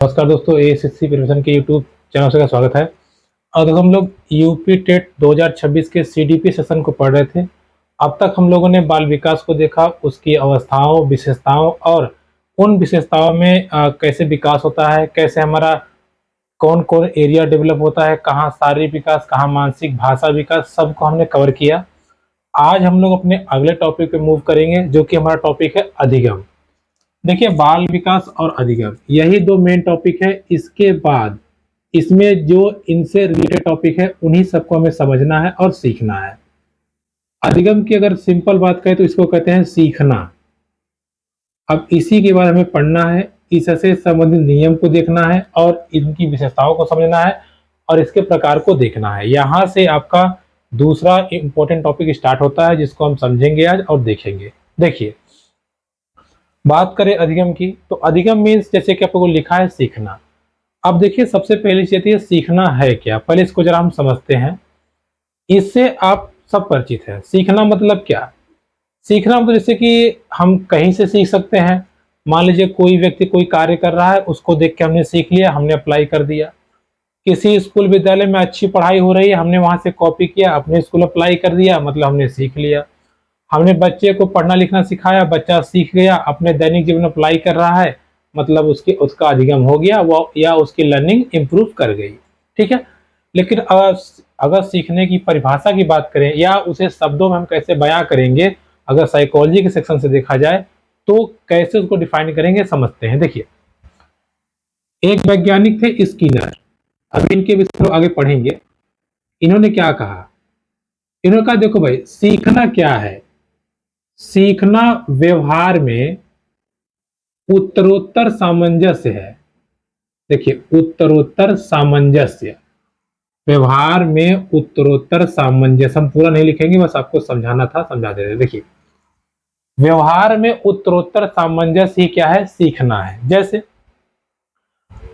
नमस्कार दोस्तों, एएसएससी प्रिपरेशन के यूट्यूब चैनल से का स्वागत है। और दोस्तों हम लोग यूपी टेट 2026 के सीडीपी सेशन को पढ़ रहे थे। अब तक हम लोगों ने बाल विकास को देखा, उसकी अवस्थाओं, विशेषताओं और उन विशेषताओं में कैसे विकास होता है, कैसे हमारा कौन कौन एरिया डेवलप होता है, कहाँ शारीरिक विकास, कहाँ मानसिक भाषा विकास, सबको हमने कवर किया। आज हम लोग अपने अगले टॉपिक पे मूव करेंगे, जो कि हमारा टॉपिक है अधिगम। देखिए, बाल विकास और अधिगम यही दो मेन टॉपिक है। इसके बाद इसमें जो इनसे रिलेटेड टॉपिक है उन्हीं सबको हमें समझना है और सीखना है। अधिगम की अगर सिंपल बात करें तो इसको कहते हैं सीखना। अब इसी के बाद हमें पढ़ना है, इससे संबंधित नियम को देखना है और इनकी विशेषताओं को समझना है और इसके प्रकार को देखना है। यहाँ से आपका दूसरा इंपॉर्टेंट टॉपिक स्टार्ट होता है, जिसको हम समझेंगे आज और देखेंगे। देखिए, बात करें अधिगम की तो अधिगम मीन्स जैसे कि आपको लिखा है सीखना। अब देखिए, सबसे पहली चीज है सीखना है क्या, पहले इसको जरा हम समझते हैं। इससे आप सब परिचित हैं। सीखना मतलब क्या? सीखना मतलब जैसे कि हम कहीं से सीख सकते हैं। मान लीजिए कोई व्यक्ति कोई कार्य कर रहा है, उसको देख के हमने सीख लिया, हमने अप्लाई कर दिया। किसी स्कूल विद्यालय में अच्छी पढ़ाई हो रही है, हमने वहां से कॉपी किया, अपने स्कूल अप्लाई कर दिया, मतलब हमने सीख लिया। हमने बच्चे को पढ़ना लिखना सिखाया, बच्चा सीख गया, अपने दैनिक जीवन में अप्लाई कर रहा है, मतलब उसका अधिगम हो गया, वो या उसकी लर्निंग इंप्रूव कर गई। ठीक है। लेकिन अगर सीखने की परिभाषा की बात करें या उसे शब्दों में हम कैसे बयां करेंगे, अगर साइकोलॉजी के सेक्शन से देखा जाए तो कैसे उसको डिफाइन करेंगे, समझते हैं। देखिए, एक वैज्ञानिक थे स्किनर। अब इनके विषय में आगे पढ़ेंगे। इन्होंने क्या कहा? इन्होंने कहा देखो भाई, सीखना क्या है? सीखना व्यवहार में उत्तरोत्तर सामंजस्य है। देखिए, उत्तरोत्तर सामंजस्य, व्यवहार में उत्तरोत्तर सामंजस्य। हम पूरा नहीं लिखेंगे, बस आपको समझाना था, समझा दे रहे। देखिए, व्यवहार में उत्तरोत्तर सामंजस्य ही क्या है? सीखना है। जैसे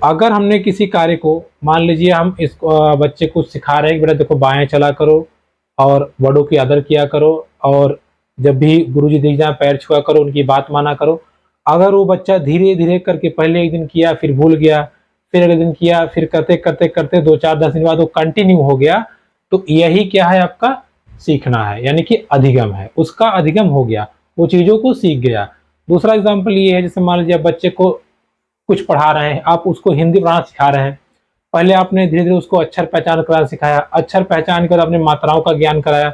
अगर हमने किसी कार्य को, मान लीजिए हम इसको बच्चे को सिखा रहे हैं कि बेटा देखो बाएं चला करो और बड़ों की आदर किया करो, और जब भी गुरुजी दिख जाए पैर छुआ करो, उनकी बात माना करो। अगर वो बच्चा धीरे धीरे करके पहले एक दिन किया, फिर भूल गया, फिर अगले दिन किया, फिर करते करते करते 2 4 10 दिन बाद वो कंटिन्यू हो गया, तो यही क्या है? आपका सीखना है, यानी कि अधिगम है। उसका अधिगम हो गया, वो चीजों को सीख गया। दूसरा एग्जाम्पल ये है, जैसे मान लीजिए बच्चे को कुछ पढ़ा रहे हैं, आप उसको हिंदी पढ़ाना सिखा रहे हैं। पहले आपने धीरे धीरे उसको अक्षर पहचान कराना सिखाया, अक्षर पहचान कर आपने मात्राओं का ज्ञान कराया,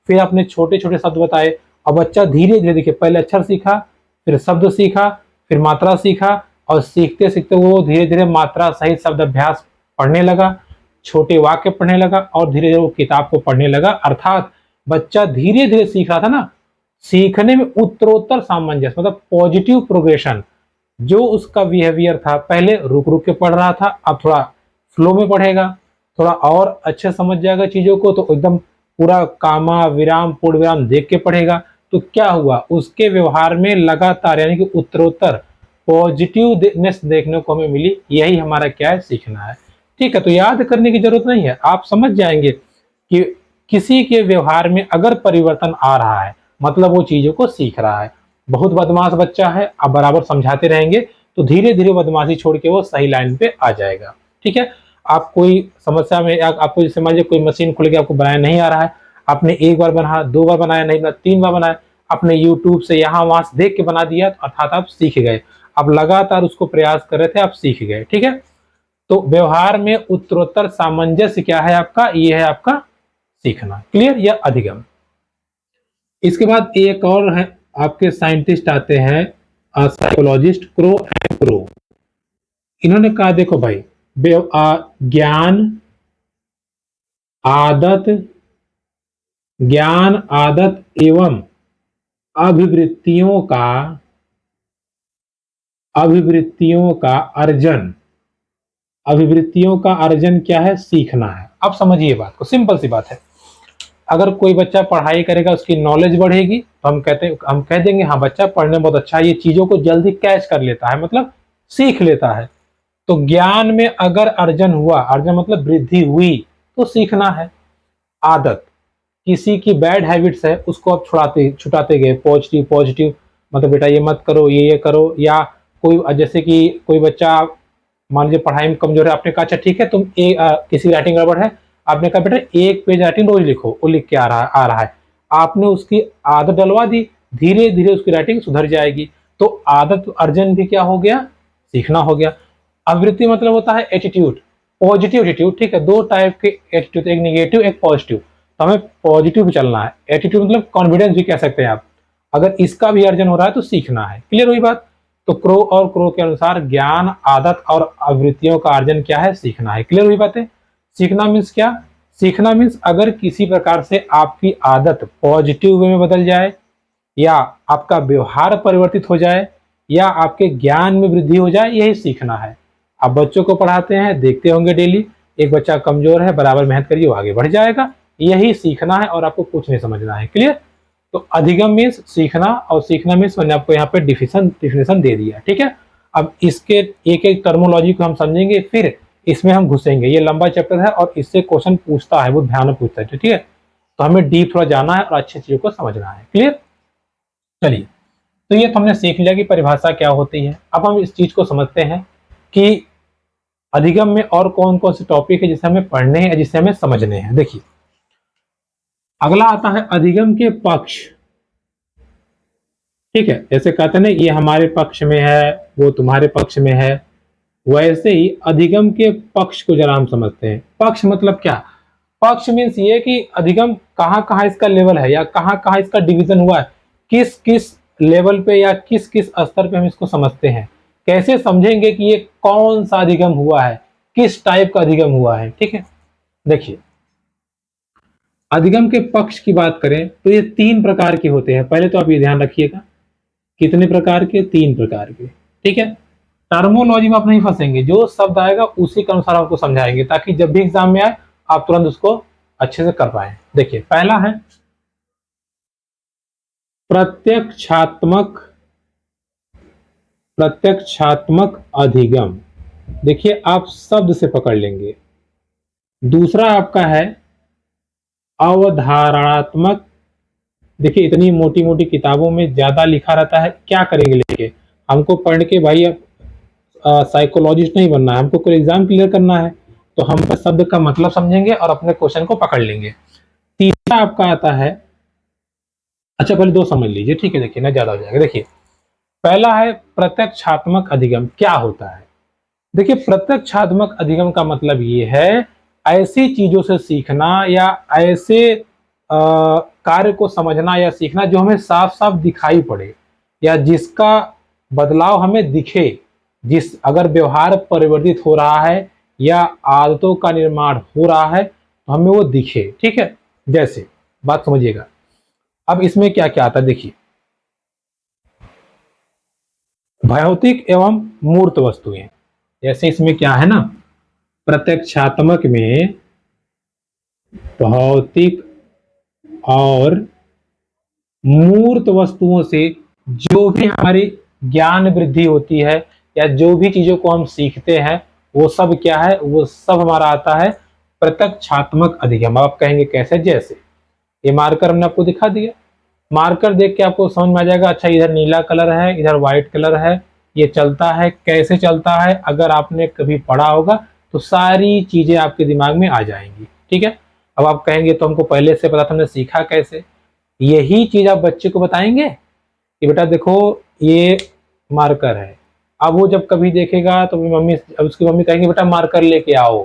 फिर आपने छोटे छोटे शब्द बताए। अब बच्चा धीरे धीरे, देखिए, पहले अक्षर सीखा, फिर शब्द सीखा, फिर मात्रा सीखा, और सीखते सीखते वो धीरे धीरे मात्रा सहित शब्द अभ्यास पढ़ने लगा, छोटे वाक्य पढ़ने लगा, और धीरे धीरे वो किताब को पढ़ने लगा। अर्थात बच्चा धीरे धीरे सीख रहा था ना। सीखने में उत्तरोत्तर सामंजस्य मतलब पॉजिटिव प्रोग्रेशन। जो उसका बिहेवियर था, पहले रुक रुक के पढ़ रहा था, अब थोड़ा फ्लो में पढ़ेगा, थोड़ा और अच्छे समझ जाएगा चीजों को, तो एकदम पूरा कामा विराम पूर्ण विराम देख के पढ़ेगा। तो क्या हुआ? उसके व्यवहार में लगातार, यानी कि उत्तरोत्तर पॉजिटिवनेस देखने को हमें मिली। यही हमारा क्या है? सीखना है। ठीक है, तो याद करने की जरूरत नहीं है, आप समझ जाएंगे कि किसी के व्यवहार में अगर परिवर्तन आ रहा है, मतलब वो चीजों को सीख रहा है। बहुत बदमाश बच्चा है, आप बराबर समझाते रहेंगे तो धीरे धीरे बदमाशी छोड़ के वो सही लाइन पे आ जाएगा। ठीक है। आप कोई समस्या में, आपको जैसे मान लीजिए कोई मशीन खुल के आपको बनाया नहीं आ रहा है, आपने एक बार बनाया, 2 बार बनाया, नहीं बना, 3 बार बनाया, आपने यूट्यूब से यहाँ वहां से देख के बना दिया, अर्थात आप सीख गए। आप लगातार उसको प्रयास कर रहे थे, आप सीख गए। ठीक है। तो व्यवहार में उत्तरोत्तर सामंजस्य क्या है आपका? ये है आपका सीखना। क्लियर? या अधिगम। इसके बाद एक और है, आपके साइंटिस्ट आते हैं, साइकोलॉजिस्ट क्रो एंड क्रो। इन्होंने कहा देखो भाई, ज्ञान आदत, ज्ञान आदत एवं अभिवृत्तियों का अर्जन, अभिवृत्तियों का अर्जन क्या है? सीखना है। अब समझिए बात को, सिंपल सी बात है। अगर कोई बच्चा पढ़ाई करेगा, उसकी नॉलेज बढ़ेगी, तो हम कह देंगे हाँ बच्चा पढ़ने में बहुत अच्छा है, ये चीजों को जल्दी कैच कर लेता है, मतलब सीख लेता है। तो ज्ञान में अगर अर्जन हुआ, अर्जन मतलब वृद्धि हुई, तो सीखना है। आदत, किसी की बैड हैबिट्स है, उसको आप छुटाते गए, पॉजिटिव पॉजिटिव, मतलब बेटा ये मत करो, ये करो। या कोई, जैसे कि कोई बच्चा मान लीजिए पढ़ाई में कमजोर है, आपने कहा अच्छा ठीक है तुम किसी राइटिंग गड़बड़ है, आपने कहा बेटा एक पेज राइटिंग रोज लिखो, वो लिख के आ रहा है, आपने उसकी आदत डलवा दी, धीरे धीरे उसकी राइटिंग सुधर जाएगी। तो आदत अर्जन भी क्या हो गया, सीखना हो गया। आवृत्ति मतलब होता है एटीट्यूड, पॉजिटिव एटीट्यूड, ठीक है, दो टाइप के एटीट्यूड, एक निगेटिव एक पॉजिटिव, तो हमें पॉजिटिव चलना है। एटीट्यूड मतलब कॉन्फिडेंस भी कह सकते हैं आप, अगर इसका भी अर्जन हो रहा है तो सीखना है। क्लियर हुई बात। तो क्रो और क्रो के अनुसार ज्ञान, आदत और आवृत्तियों का अर्जन क्या है, सीखना है। क्लियर हुई बातें। सीखना मीन्स क्या, सीखना मीन्स अगर किसी प्रकार से आपकी आदत पॉजिटिव वे में बदल जाए, या आपका व्यवहार परिवर्तित हो जाए, या आपके ज्ञान में वृद्धि हो जाए, यही सीखना है। आप बच्चों को पढ़ाते हैं, देखते होंगे डेली, एक बच्चा कमजोर है, बराबर मेहनत करिए, वो आगे बढ़ जाएगा, यही सीखना है और आपको कुछ नहीं समझना है। क्लियर। तो अधिगम मीन्स सीखना, और सीखना मीन्स मैंने आपको यहाँ पे डिफिनेशन दे दिया, ठीक है। अब इसके एक एक टर्मोलॉजी को हम समझेंगे, फिर इसमें हम घुसेंगे। ये लंबा चैप्टर है और इससे क्वेश्चन पूछता है, बहुत ध्यान में पूछता है, ठीक है। तो हमें डीप थोड़ा जाना है और अच्छी चीजों को समझना है। क्लियर। चलिए, तो ये तो हमने सीख लिया कि परिभाषा क्या होती है। अब हम इस चीज को समझते हैं कि अधिगम में और कौन कौन से टॉपिक है जिसे हमें पढ़ने हैं, जिसे हमें समझने हैं। देखिए, अगला आता है अधिगम के पक्ष, ठीक है। जैसे कहते हैं ना, ये हमारे पक्ष में है, वो तुम्हारे पक्ष में है, वैसे ही अधिगम के पक्ष को जरा हम समझते हैं। पक्ष मतलब क्या, पक्ष मीन्स ये कि अधिगम कहाँ कहाँ इसका लेवल है, या कहाँ कहाँ इसका डिवीजन हुआ है, किस किस लेवल पे या किस किस स्तर पे हम इसको समझते हैं। कैसे समझेंगे कि ये कौन सा अधिगम हुआ है, किस टाइप का अधिगम हुआ है, ठीक है। देखिए, अधिगम के पक्ष की बात करें तो ये तीन प्रकार के होते हैं। पहले तो आप ये ध्यान रखिएगा, कितने प्रकार के, तीन प्रकार के, ठीक है। टर्मोलॉजी में आप नहीं फंसेंगे, जो शब्द आएगा उसी के अनुसार आपको समझाएंगे, ताकि जब भी एग्जाम में आए आप तुरंत उसको अच्छे से कर पाए। देखिए, पहला है प्रत्यक्षात्मक अधिगम। देखिए, आप शब्द से पकड़ लेंगे। दूसरा आपका है अवधारणात्मक। देखिए, इतनी मोटी मोटी किताबों में ज्यादा लिखा रहता है, क्या करेंगे लेके, हमको पढ़ के भाई साइकोलॉजिस्ट नहीं बनना है, हमको कोई एग्जाम क्लियर करना है, तो हम शब्द का मतलब समझेंगे और अपने क्वेश्चन को पकड़ लेंगे। तीसरा आपका आता है, अच्छा पहले दो समझ लीजिए, ठीक है, देखिए ना ज्यादा हो जाएगा। देखिए, पहला है प्रत्यक्षात्मक अधिगम। क्या होता है, देखिए, प्रत्यक्षात्मक अधिगम का मतलब ये है ऐसी चीजों से सीखना, या ऐसे कार्य को समझना या सीखना जो हमें साफ साफ दिखाई पड़े, या जिसका बदलाव हमें दिखे, जिस अगर व्यवहार परिवर्तित हो रहा है या आदतों का निर्माण हो रहा है तो हमें वो दिखे, ठीक है। जैसे, बात समझिएगा, अब इसमें क्या क्या आता है, देखिए, भौतिक एवं मूर्त वस्तुएं। जैसे इसमें क्या है ना, प्रत्यक्षात्मक में भौतिक और मूर्त वस्तुओं से जो भी हमारी ज्ञान वृद्धि होती है, या जो भी चीजों को हम सीखते हैं, वो सब क्या है, वो सब हमारा आता है प्रत्यक्षात्मक अधिगम। आप कहेंगे कैसे, जैसे ये मार्कर हमने आपको दिखा दिया, मार्कर देख के आपको समझ में आ जाएगा, अच्छा इधर नीला कलर है, इधर व्हाइट कलर है, ये चलता है, कैसे चलता है, अगर आपने कभी पढ़ा होगा तो सारी चीजें आपके दिमाग में आ जाएंगी, ठीक है। अब आप कहेंगे तो हमको पहले से पता था, हमने सीखा कैसे, यही चीज आप बच्चे को बताएंगे कि बेटा देखो ये मार्कर है। अब वो जब कभी देखेगा तो मम्मी, अब उसकी मम्मी कहेंगे बेटा मार्कर लेके आओ,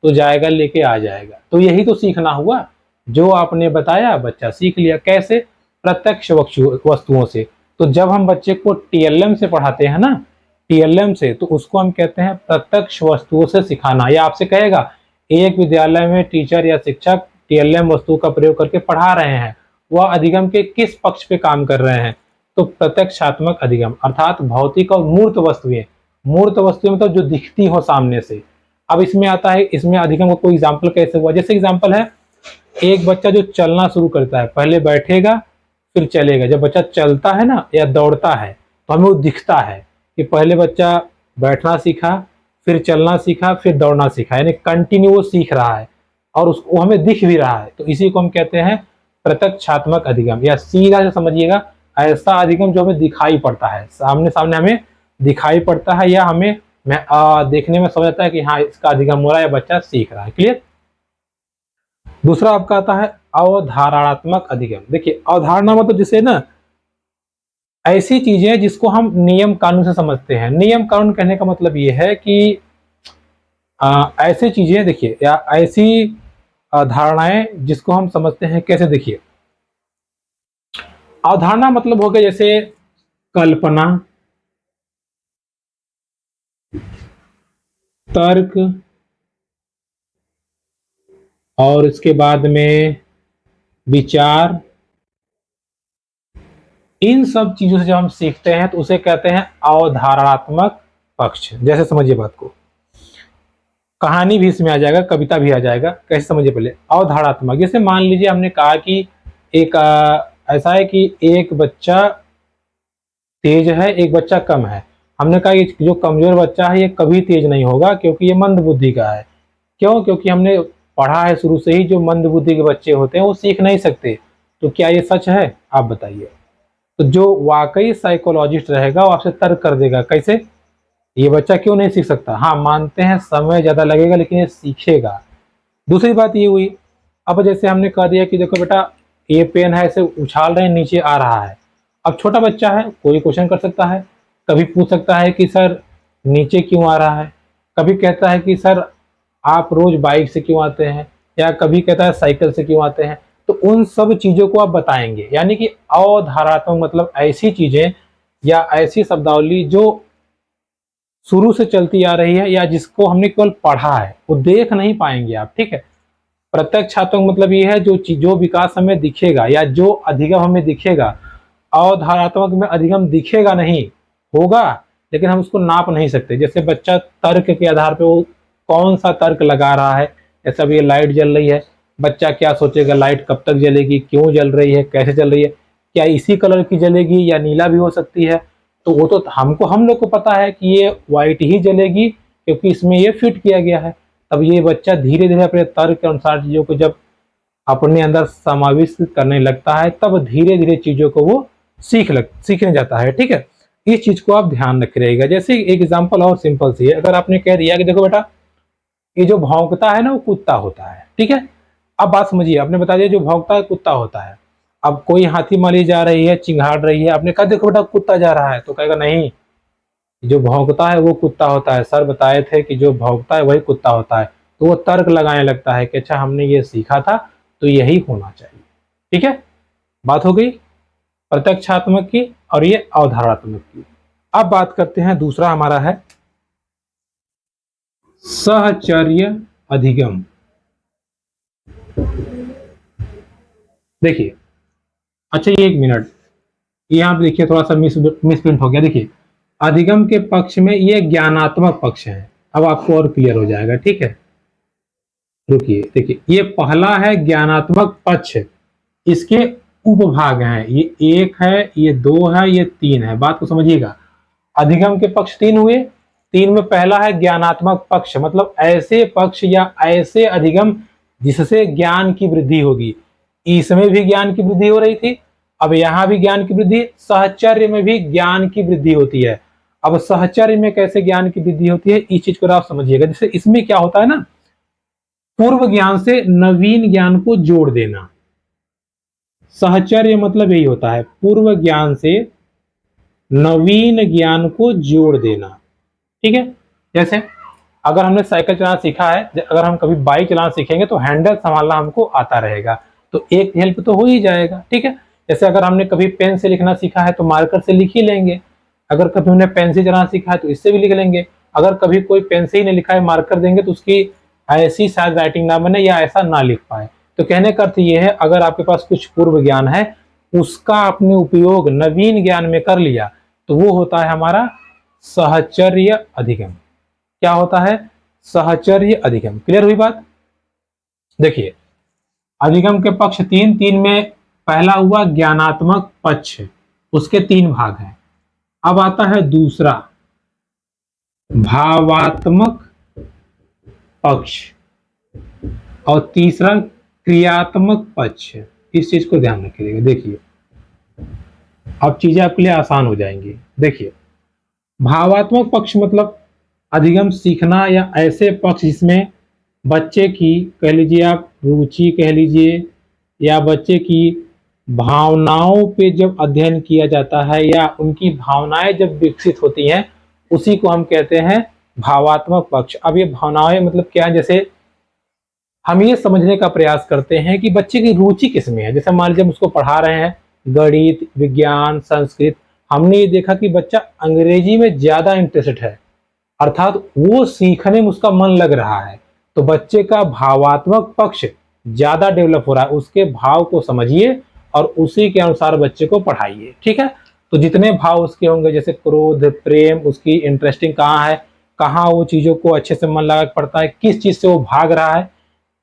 तो जाएगा, लेके आ जाएगा। तो यही तो सीखना हुआ, जो आपने बताया बच्चा सीख लिया। कैसे, प्रत्यक्ष वस्तुओं से। तो जब हम बच्चे को टीएलएम से पढ़ाते हैं ना, टीएलएम से, तो उसको हम कहते हैं प्रत्यक्ष वस्तुओं से सिखाना। या आपसे कहेगा एक विद्यालय में टीचर या शिक्षक टीएलएम वस्तु का प्रयोग करके पढ़ा रहे हैं, वह अधिगम के किस पक्ष पे काम कर रहे हैं, तो प्रत्यक्षात्मक अधिगम, अर्थात भौतिक और मूर्त वस्तुएं। मूर्त वस्तुएं मतलब जो दिखती हो सामने से। अब इसमें आता है, इसमें अधिगम का कोई एग्जाम्पल कैसे हुआ, जैसे एग्जाम्पल है, एक बच्चा जो चलना शुरू करता है, पहले बैठेगा फिर चलेगा। जब बच्चा चलता है ना या दौड़ता है तो हमें वो दिखता है कि पहले बच्चा बैठना सीखा, फिर चलना सीखा, फिर दौड़ना सीखा, यानी कंटिन्यू वो सीख रहा है और उसको हमें दिख भी रहा है। तो इसी को हम कहते हैं प्रत्यक्षात्मक अधिगम, या सीधा से समझिएगा ऐसा अधिगम जो हमें दिखाई पड़ता है, सामने सामने हमें दिखाई पड़ता है, या हमें मैं देखने में समझ आता है कि हाँ इसका अधिगम हो रहा है या बच्चा सीख रहा है। क्लियर। दूसरा आपका आता है अवधारणात्मक अधिगम। देखिए अवधारणा मतलब जिसे ना ऐसी चीजें जिसको हम नियम कानून से समझते हैं। नियम कानून कहने का मतलब ये है कि ऐसी चीजें देखिए या ऐसी धारणाएं जिसको हम समझते हैं कैसे। देखिए अवधारणा मतलब हो गया जैसे कल्पना, तर्क, और इसके बाद में विचार। इन सब चीजों से जब हम सीखते हैं तो उसे कहते हैं अवधारणात्मक पक्ष। जैसे समझिए बात को, कहानी भी इसमें आ जाएगा, कविता भी आ जाएगा। कैसे समझिए पहले अवधारणात्मक। जैसे मान लीजिए हमने कहा कि एक ऐसा है कि एक बच्चा तेज है, एक बच्चा कम है। हमने कहा कि जो कमजोर बच्चा है ये कभी तेज नहीं होगा क्योंकि ये मंद बुद्धि का है। क्यों? क्योंकि हमने पढ़ा है शुरू से ही जो मंद बुद्धि के बच्चे होते हैं वो सीख नहीं सकते। तो क्या ये सच है? आप बताइए। तो जो वाकई साइकोलॉजिस्ट रहेगा वो आपसे तर्क कर देगा कैसे ये बच्चा क्यों नहीं सीख सकता। हाँ मानते हैं समय ज्यादा लगेगा लेकिन ये सीखेगा। दूसरी बात ये हुई, अब जैसे हमने कह दिया कि देखो बेटा ये पेन है, इसे उछाल रहे हैं नीचे आ रहा है। अब छोटा बच्चा है, कोई क्वेश्चन कर सकता है, कभी पूछ सकता है कि सर नीचे क्यों आ रहा है, कभी कहता है कि सर आप रोज बाइक से क्यों आते हैं, या कभी कहता है साइकिल से क्यों आते हैं। तो उन सब चीजों को आप बताएंगे। यानी कि अवधारणात्मक मतलब ऐसी चीजें या ऐसी शब्दावली जो शुरू से चलती आ रही है या जिसको हमने केवल पढ़ा है, वो देख नहीं पाएंगे आप। ठीक है। प्रत्यक्षात्मक मतलब ये है जो विकास हमें दिखेगा या जो अधिगम हमें दिखेगा। अवधारणात्मक में अधिगम दिखेगा नहीं, होगा लेकिन हम उसको नाप नहीं सकते। जैसे बच्चा तर्क के आधार पे वो कौन सा तर्क लगा रहा है। जैसे अब ये लाइट जल रही है, बच्चा क्या सोचेगा लाइट कब तक जलेगी, क्यों जल रही है, कैसे चल रही है, क्या इसी कलर की जलेगी या नीला भी हो सकती है। तो वो तो हम लोग को पता है कि ये व्हाइट ही जलेगी क्योंकि इसमें ये फिट किया गया है। तब ये बच्चा धीरे धीरे अपने तर्क के अनुसार चीजों को जब अपने अंदर समाविष्ट करने लगता है तब धीरे धीरे चीजों को वो सीखने जाता है। ठीक है। इस चीज को आप ध्यान रख रहिएगा। जैसे एक एग्जांपल और सिंपल सी है, अगर आपने कह दिया कि देखो बेटा ये जो भौंकता है ना वो कुत्ता होता है। ठीक है। अब बात समझिए, आपने बता दिया जो भौंकता है कुत्ता होता है। अब कोई हाथी मारी जा रही है, चिंगाड़ रही है, आपने कहा देखो बेटा कुत्ता जा रहा है, तो कहेगा नहीं जो भौंकता है वो कुत्ता होता है, सर बताए थे कि जो भौंकता है वही कुत्ता होता है। तो वो तर्क लगाने लगता है कि अच्छा हमने ये सीखा था तो यही होना चाहिए। ठीक है। बात हो गई प्रत्यक्षात्मक की और ये अवधारणात्मक की। अब बात करते हैं दूसरा हमारा है सहचर्य अधिगम। देखिए अच्छा ये एक मिनट, यहाँ पे देखिए थोड़ा सा मिसप्रिंट हो गया। देखिए अधिगम के पक्ष में ये ज्ञानात्मक पक्ष है। अब आपको और क्लियर हो जाएगा। ठीक है। रुकिए देखिए ये पहला है ज्ञानात्मक पक्ष, इसके उपभाग हैं, ये एक है, ये दो है, ये तीन है। बात को समझिएगा। अधिगम के पक्ष तीन हुए। तीन में पहला है ज्ञानात्मक पक्ष, मतलब ऐसे पक्ष या ऐसे अधिगम जिससे ज्ञान की वृद्धि होगी। इसमें भी ज्ञान की वृद्धि हो रही थी, अब यहां भी ज्ञान की वृद्धि, सहचर्य में भी ज्ञान की वृद्धि होती है। अब सहचर्य में कैसे ज्ञान की वृद्धि होती है इस चीज को आप समझिएगा। जैसे इसमें क्या होता है ना, पूर्व ज्ञान से नवीन ज्ञान को जोड़ देना। सहचर्य मतलब यही होता है, पूर्व ज्ञान से नवीन ज्ञान को जोड़ देना। ठीक है। जैसे अगर हमने साइकिल चलाना सीखा है, अगर हम कभी बाइक चलाना सीखेंगे तो हैंडल संभालना हमको आता रहेगा, तो एक हेल्प तो हो ही जाएगा। ठीक है। जैसे अगर हमने कभी पेन से लिखना सीखा है तो मार्कर से लिख ही लेंगे, अगर कभी हमने पेन से चलाना सीखा है तो इससे भी लिख लेंगे। अगर कभी कोई पेन से ही नहीं लिखा है मार्कर देंगे तो उसकी ऐसी शायद राइटिंग ना बने या ऐसा ना लिख पाए। तो कहने का अर्थ ये है अगर आपके पास कुछ पूर्व ज्ञान है उसका आपने उपयोग नवीन ज्ञान में कर लिया तो वो होता है हमारा सहचर्य अधिगम। क्या होता है? सहचर्य अधिगम। क्लियर हुई बात? देखिए अधिगम के पक्ष तीन, तीन में पहला हुआ ज्ञानात्मक पक्ष, उसके तीन भाग हैं। अब आता है दूसरा भावात्मक पक्ष और तीसरा क्रियात्मक पक्ष। इस चीज को ध्यान रखिएगा। देखिए अब चीजें आपके लिए आसान हो जाएंगी। देखिए भावात्मक पक्ष मतलब अधिगम सीखना या ऐसे पक्ष जिसमें बच्चे की, कह लीजिए आप रुचि कह लीजिए, या बच्चे की भावनाओं पे जब अध्ययन किया जाता है या उनकी भावनाएं जब विकसित होती हैं, उसी को हम कहते हैं भावात्मक पक्ष। अब ये भावनाएं मतलब क्या है, जैसे हम ये समझने का प्रयास करते हैं कि बच्चे की रुचि किसमें है। जैसे मान लीजिए हम उसको पढ़ा रहे हैं गणित, विज्ञान, संस्कृत, हमने ये देखा कि बच्चा अंग्रेजी में ज्यादा इंटरेस्टेड है, अर्थात वो सीखने में उसका मन लग रहा है, तो बच्चे का भावात्मक पक्ष ज्यादा डेवलप हो रहा है। उसके भाव को समझिए और उसी के अनुसार बच्चे को पढ़ाइए, ठीक है। तो जितने भाव उसके होंगे, जैसे क्रोध, प्रेम, उसकी इंटरेस्टिंग कहाँ है, कहाँ वो चीजों को अच्छे से मन लगा पढ़ता है, किस चीज से वो भाग रहा है,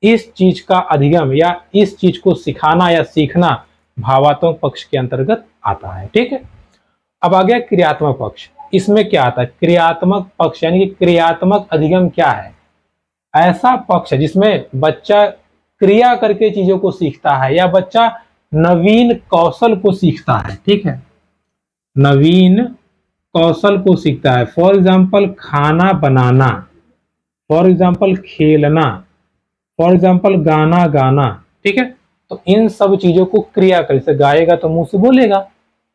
इस चीज का अधिगम या इस चीज को सिखाना या सीखना भावात्मक पक्ष के अंतर्गत आता है, ठीक है। अब आ गया क्रियात्मक पक्ष। इसमें क्या आता है, क्रियात्मक पक्ष यानी कि क्रियात्मक अधिगम क्या है, ऐसा पक्ष है जिसमें बच्चा क्रिया करके चीजों को सीखता है या बच्चा नवीन कौशल को सीखता है, ठीक है, नवीन कौशल को सीखता है। फॉर एग्जाम्पल खाना बनाना, फॉर एग्जाम्पल खेलना, फॉर एग्जाम्पल गाना गाना, ठीक है। तो इन सब चीजों को क्रिया कर, जैसे गाएगा तो मुंह से बोलेगा,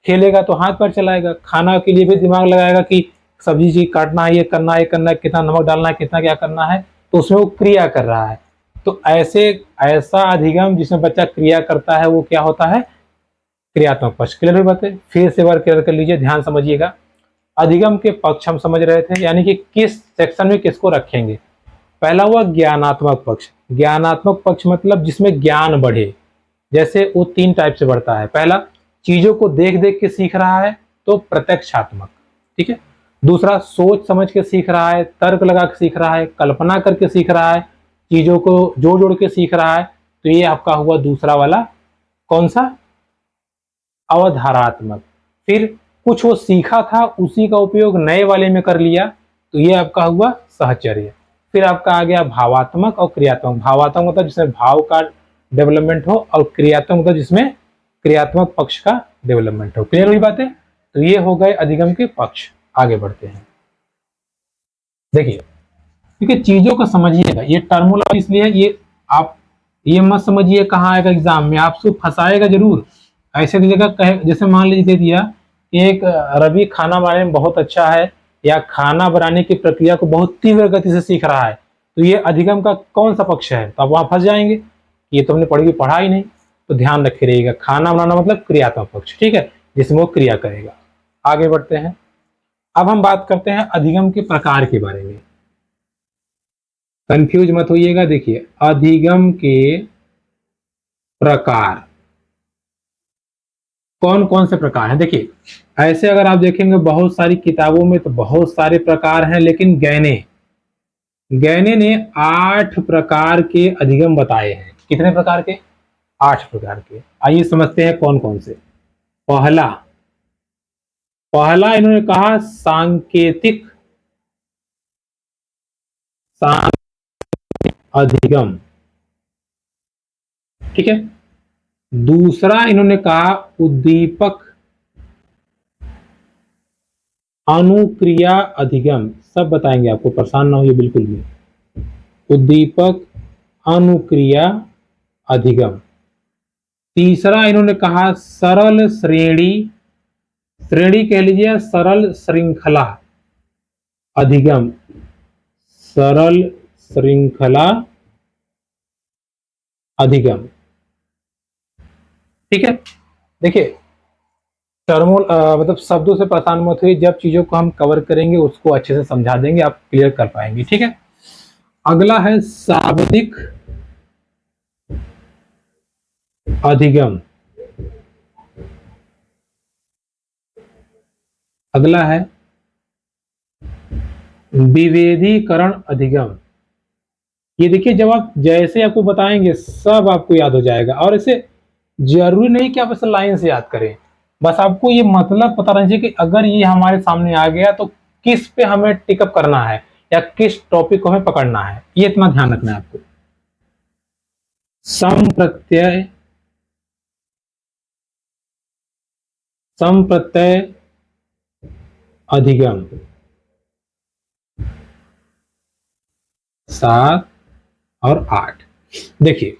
खेलेगा तो हाथ पैर चलाएगा, खाना के लिए भी दिमाग लगाएगा कि सब्जी जी काटना है, ये करना है, ये करना है, कितना नमक डालना है, कितना क्या करना है, तो उसमें वो क्रिया कर रहा है। तो ऐसा अधिगम जिसमें बच्चा क्रिया करता है वो क्या होता है, क्रियात्मक पक्ष। क्लियर हुई बातें, फिर से बार क्लियर कर लीजिए, ध्यान समझिएगा। अधिगम के पक्ष हम समझ रहे थे, यानी कि किस सेक्शन में किसको रखेंगे। पहला हुआ ज्ञानात्मक पक्ष। ज्ञानात्मक पक्ष मतलब जिसमें ज्ञान बढ़े, जैसे वो तीन टाइप से बढ़ता है। पहला, चीजों को देख देख के सीख रहा है तो प्रत्यक्षात्मक, ठीक है। दूसरा, सोच समझ के सीख रहा है, तर्क लगा के सीख रहा है, कल्पना करके सीख रहा है, चीजों को जोड़ जोड़ के सीख रहा है, तो ये आपका हुआ दूसरा वाला, कौन सा, अवधारात्मक। फिर कुछ वो सीखा था उसी का उपयोग नए वाले में कर लिया, तो ये आपका हुआ सहचर्य। फिर आपका आ गया भावात्मक और क्रियात्मक। भावात्मक मतलब जिसमें भाव का डेवलपमेंट हो, और क्रियात्मक मतलब जिसमें क्रियात्मक पक्ष का डेवलपमेंट हो। क्लियर हुई बातें, तो ये हो गए अधिगम के पक्ष। आगे बढ़ते हैं। देखिए, क्योंकि चीजों को समझिएगा, ये टर्मोलॉजी इसलिए है, ये आप ये मत समझिए कहाँ आएगा एग्जाम में, आपको फंसाएगा जरूर। ऐसे जगह कहे, जैसे मान लीजिए दे दिया कि एक रवि खाना बनाने में बहुत अच्छा है, या खाना बनाने की प्रक्रिया को बहुत तीव्र गति से सीख रहा है, तो ये अधिगम का कौन सा पक्ष है, तो आप वहां फंस जाएंगे, ये तो हमने पढ़ा ही नहीं। तो ध्यान रखे रहिएगा, खाना बनाना मतलब क्रियात्मक पक्ष, ठीक है, जिसमें वो क्रिया करेगा। आगे बढ़ते हैं। अब हम बात करते हैं अधिगम के प्रकार के बारे में। कंफ्यूज मत होइएगा। देखिए, अधिगम के प्रकार कौन कौन से प्रकार हैं। देखिए, ऐसे अगर आप देखेंगे बहुत सारी किताबों में तो बहुत सारे प्रकार हैं, लेकिन गैने ने 8 प्रकार के अधिगम बताए हैं। कितने प्रकार के, 8 प्रकार के। आइए समझते हैं कौन कौन से। पहला पहला इन्होंने कहा सांकेतिक अधिगम, ठीक है। दूसरा इन्होंने कहा उद्दीपक अनुक्रिया अधिगम। सब बताएंगे आपको, परेशान ना होइए बिल्कुल भी। उद्दीपक अनुक्रिया अधिगम। तीसरा इन्होंने कहा सरल श्रेणी, श्रेणी कह लीजिए, सरल श्रृंखला अधिगम, सरल श्रृंखला अधिगम, ठीक है। देखिए, टर्मोल मतलब शब्दों से परेशान मत हुई, जब चीजों को हम कवर करेंगे उसको अच्छे से समझा देंगे, आप क्लियर कर पाएंगे, ठीक है। अगला है शाब्दिक अधिगम। अगला है विभेदीकरण अधिगम। ये देखिए, जब आप जैसे आपको बताएंगे सब आपको याद हो जाएगा, और इसे जरूरी नहीं कि आप इसे लाइन से याद करें, बस आपको ये मतलब पता रहना चाहिए कि अगर ये हमारे सामने आ गया तो किस पे हमें टिकअप करना है या किस टॉपिक को हमें पकड़ना है, ये इतना ध्यान रखना है आपको। संप्रत्यय, संप्रत्यय अधिगम, 7 और 8। देखिए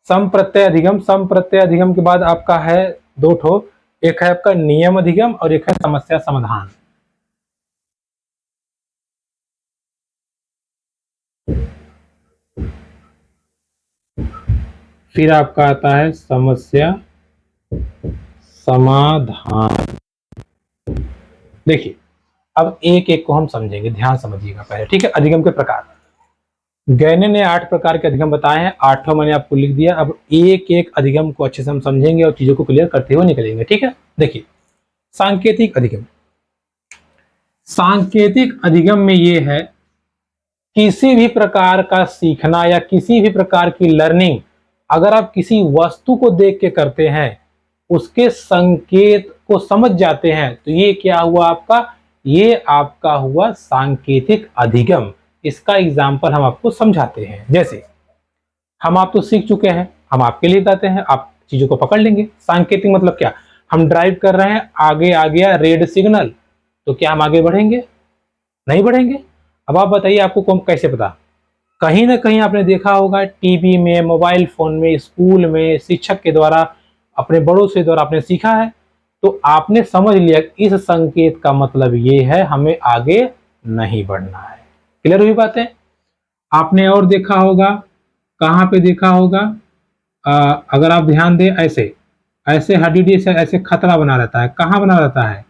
सम प्रत्यय अधिगम, सम प्रत्यय अधिगम के बाद आपका है दो ठो, एक है आपका नियम अधिगम और एक है समस्या समाधान। फिर आपका आता है समस्या समाधान। देखिए अब एक एक को हम समझेंगे, ध्यान समझिएगा पहले, ठीक है। अधिगम के प्रकार, गैने ने 8 प्रकार के अधिगम बताए हैं, 8 मैंने आपको लिख दिया। अब एक एक अधिगम को अच्छे से हम समझेंगे और चीजों को क्लियर करते हुए निकलेंगे, ठीक है। देखिए सांकेतिक अधिगम, सांकेतिक अधिगम में ये है किसी भी प्रकार का सीखना या किसी भी प्रकार की लर्निंग अगर आप किसी वस्तु को देख के करते हैं, उसके संकेत को समझ जाते हैं, तो ये क्या हुआ आपका, ये आपका हुआ सांकेतिक अधिगम। इसका एग्जाम्पल हम आपको समझाते हैं। जैसे हम आप तो सीख चुके हैं, हम आपके लिए बताते हैं, आप चीजों को पकड़ लेंगे। सांकेतिक मतलब क्या, हम ड्राइव कर रहे हैं, आगे आ गया रेड सिग्नल, तो क्या हम आगे बढ़ेंगे, नहीं बढ़ेंगे। अब आप बताइए आपको कौन कैसे पता, कहीं ना कहीं आपने देखा होगा टीवी में, मोबाइल फोन में, स्कूल में, शिक्षक के द्वारा, अपने बड़ों से द्वारा आपने सीखा है, तो आपने समझ लिया इस संकेत का मतलब ये है हमें आगे नहीं बढ़ना है। क्लियर हुई बात है। आपने और देखा होगा, कहाँ पे देखा होगा, अगर आप ध्यान दें, ऐसे ऐसे हड्डी से ऐसे खतरा बना रहता है, कहाँ बना रहता है,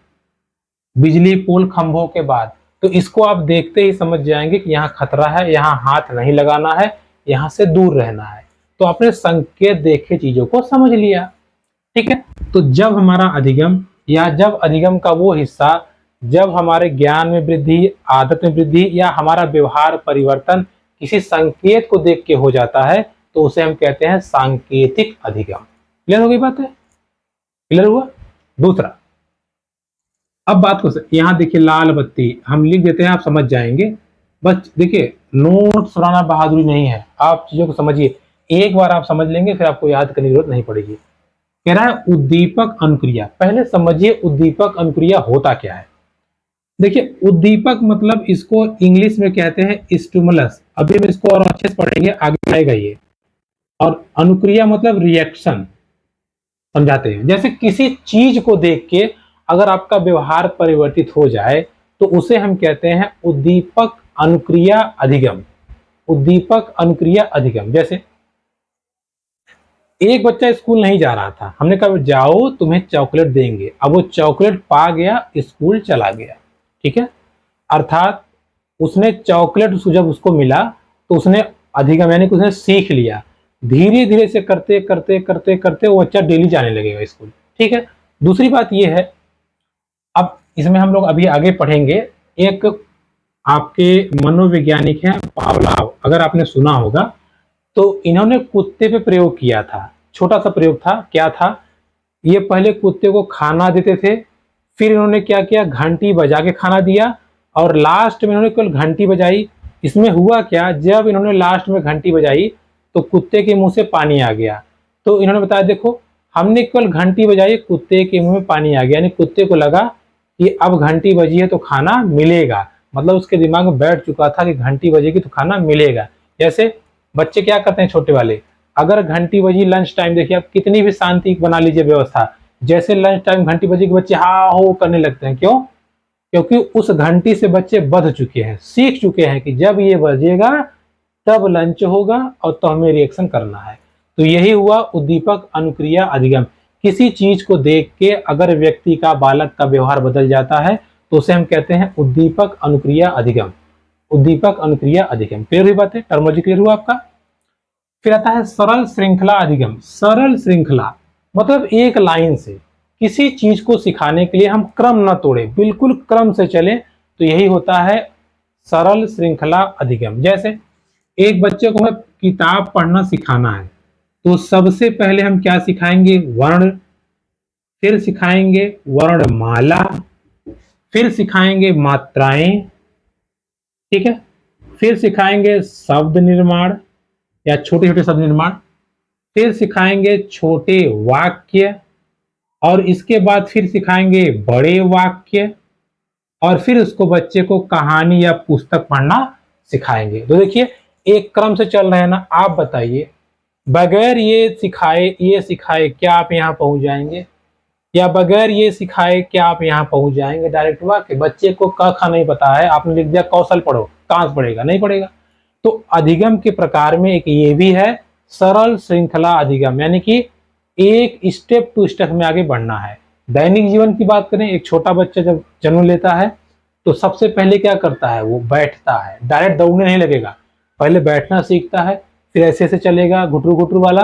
बिजली पोल खंभों के बाद। तो इसको आप देखते ही समझ जाएंगे कि यहाँ खतरा है, यहाँ हाथ नहीं लगाना है, यहाँ से दूर रहना है। तो आपने संकेत देखे चीजों को समझ लिया, ठीक है। तो जब हमारा अधिगम या जब अधिगम का वो हिस्सा, जब हमारे ज्ञान में वृद्धि, आदत में वृद्धि या हमारा व्यवहार परिवर्तन किसी संकेत को देख के हो जाता है, तो उसे हम कहते हैं सांकेतिक अधिगम। क्लियर हो गई बात है, क्लियर हुआ। दूसरा, अब बात को यहाँ देखिए, लाल बत्ती हम लिख देते हैं, आप समझ जाएंगे। बस देखिए नोट्स बनाना बहादुरी नहीं है, आप चीजों को समझिए, एक बार आप समझ लेंगे फिर आपको याद करने की जरूरत नहीं पड़ेगी। कह रहा है उद्दीपक अनुक्रिया, पहले समझिए उद्दीपक अनुक्रिया होता क्या है। देखिए उद्दीपक मतलब इसको इंग्लिश में कहते हैं स्टिमुलस, अभी हम इसको और अच्छे से पढ़ेंगे, आगे आएगा ये। और अनुक्रिया मतलब रिएक्शन, समझाते हैं। जैसे किसी चीज को देख के अगर आपका व्यवहार परिवर्तित हो जाए, तो उसे हम कहते हैं उद्दीपक अनुक्रिया अधिगम। उद्दीपक अनुक्रिया अधिगम, जैसे एक बच्चा स्कूल नहीं जा रहा था, हमने कहा जाओ तुम्हें चॉकलेट देंगे, अब वो चॉकलेट पा गया, स्कूल चला गया, ठीक है। अर्थात उसने चॉकलेट जब उसको मिला तो उसने अधिगम यानी कि उसने सीख लिया, धीरे धीरे से करते करते करते करते वो बच्चा डेली जाने लगेगा स्कूल, ठीक है। दूसरी बात ये है, अब इसमें हम लोग अभी आगे पढ़ेंगे, एक आपके मनोवैज्ञानिक हैं पावलोव, अगर आपने सुना होगा, तो इन्होंने कुत्ते पे प्रयोग किया था, छोटा सा प्रयोग था। क्या था, ये पहले कुत्ते को खाना देते थे, फिर इन्होंने क्या किया, घंटी बजा के खाना दिया, और लास्ट में इन्होंने केवल घंटी बजाई। इसमें हुआ क्या, जब इन्होंने लास्ट में घंटी बजाई तो कुत्ते के मुंह से पानी आ गया। तो इन्होंने बताया देखो हमने केवल घंटी बजाई, कुत्ते के मुंह में पानी आ गया, यानी कुत्ते को लगा कि अब घंटी बजी है तो खाना मिलेगा, मतलब उसके दिमाग में बैठ चुका था कि घंटी बजेगी तो खाना मिलेगा। जैसे बच्चे क्या करते हैं छोटे वाले, अगर घंटी बजी लंच टाइम, देखिए आप कितनी भी शांति बना लीजिए व्यवस्था, जैसे लंच टाइम घंटी बजी के बच्चे हाँ हो करने लगते हैं। क्यों, क्योंकि उस घंटी से बच्चे बध चुके हैं, सीख चुके हैं कि जब ये बजेगा तब लंच होगा और तो हमें रिएक्शन करना है। तो यही हुआ उद्दीपक अनुक्रिया अधिगम। किसी चीज को देख के अगर व्यक्ति का, बालक का व्यवहार बदल जाता है, तो उसे हम कहते हैं उद्दीपक अनुक्रिया अधिगम। उद्दीपक अनुक्रिया अधिगम, क्लियर हुई बात है, टर्मोलॉजी क्लियर हुआ आपका। फिर आता है सरल श्रृंखला अधिगम। सरल श्रृंखला मतलब एक लाइन से किसी चीज को सिखाने के लिए हम क्रम न तोड़े, बिल्कुल क्रम से चले, तो यही होता है सरल श्रृंखला अधिगम। जैसे एक बच्चे को हमें किताब पढ़ना सिखाना है, तो सबसे पहले हम क्या सिखाएंगे, वर्ण, फिर सिखाएंगे वर्णमाला, फिर सिखाएंगे मात्राएं, ठीक है, फिर सिखाएंगे शब्द निर्माण या छोटे छोटे शब्द निर्माण, फिर सिखाएंगे छोटे वाक्य, और इसके बाद फिर सिखाएंगे बड़े वाक्य, और फिर उसको बच्चे को कहानी या पुस्तक पढ़ना सिखाएंगे। तो देखिए एक क्रम से चल रहे हैं ना। आप बताइए, बगैर ये सिखाए क्या आप यहाँ पहुंच जाएंगे, या बगैर ये सिखाए क्या आप यहाँ पहुंच जाएंगे? डायरेक्ट वाक्य। बच्चे को क ख नहीं पता है, आपने लिख दिया कौशल पढ़ो, कहां से पढ़ेगा? नहीं पढ़ेगा। तो अधिगम के प्रकार में एक ये भी है, सरल श्रृंखला अधिगम, यानी कि एक स्टेप टू स्टेप में आगे बढ़ना है। दैनिक जीवन की बात करें, एक छोटा बच्चा जब जन्म लेता है तो सबसे पहले क्या करता है? वो बैठता है, डायरेक्ट दौड़ने नहीं लगेगा, पहले बैठना सीखता है, फिर ऐसे ऐसे चलेगा घुटरू घुटरू वाला,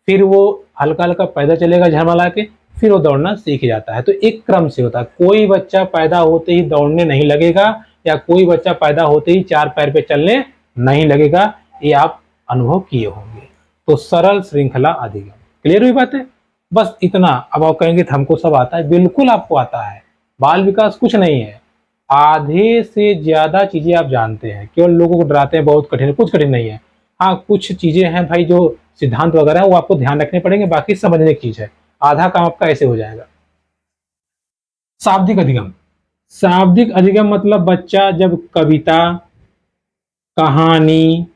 फिर वो हल्का हल्का पैदल चलेगा झरमला के, फिर वो दौड़ना सीख जाता है। तो एक क्रम से होता है। कोई बच्चा पैदा होते ही दौड़ने नहीं लगेगा, या कोई बच्चा पैदा होते ही चार पैर पे चलने नहीं लगेगा, ये आप अनुभव किए होंगे। तो सरल श्रृंखला अधिगम। क्लियर हुई बात है? बस इतना। अब आप कहेंगे हमको सब आता है, बिल्कुल आपको आता है। बाल विकास कुछ नहीं है, आधे से ज्यादा चीजें आप जानते हैं, केवल लोगों को डराते हैं बहुत कठिन है। कुछ कठिन नहीं है। हाँ, कुछ चीजें हैं भाई जो सिद्धांत वगैरह है वो आपको ध्यान रखने पड़ेंगे, बाकी समझने की चीज है। आधा काम आपका ऐसे हो जाएगा। शाब्दिक अधिगम। शाब्दिक अधिगम मतलब बच्चा जब कविता, कहानी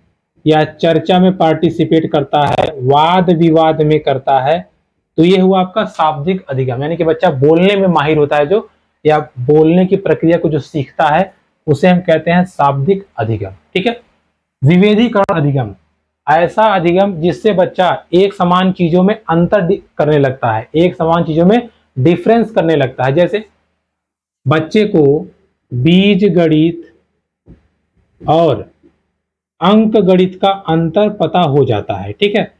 या चर्चा में पार्टिसिपेट करता है, वाद विवाद में करता है, तो ये हुआ आपका शाब्दिक अधिगम। यानी कि बच्चा बोलने में माहिर होता है जो, या बोलने की प्रक्रिया को जो सीखता है, उसे हम कहते हैं शाब्दिक अधिगम। ठीक है। विभेदीकरण अधिगम, ऐसा अधिगम जिससे बच्चा एक समान चीजों में अंतर करने लगता है, एक समान चीजों में डिफरेंस करने लगता है। जैसे बच्चे को बीज गणित और अंक गणित का अंतर पता हो जाता है। ठीक है।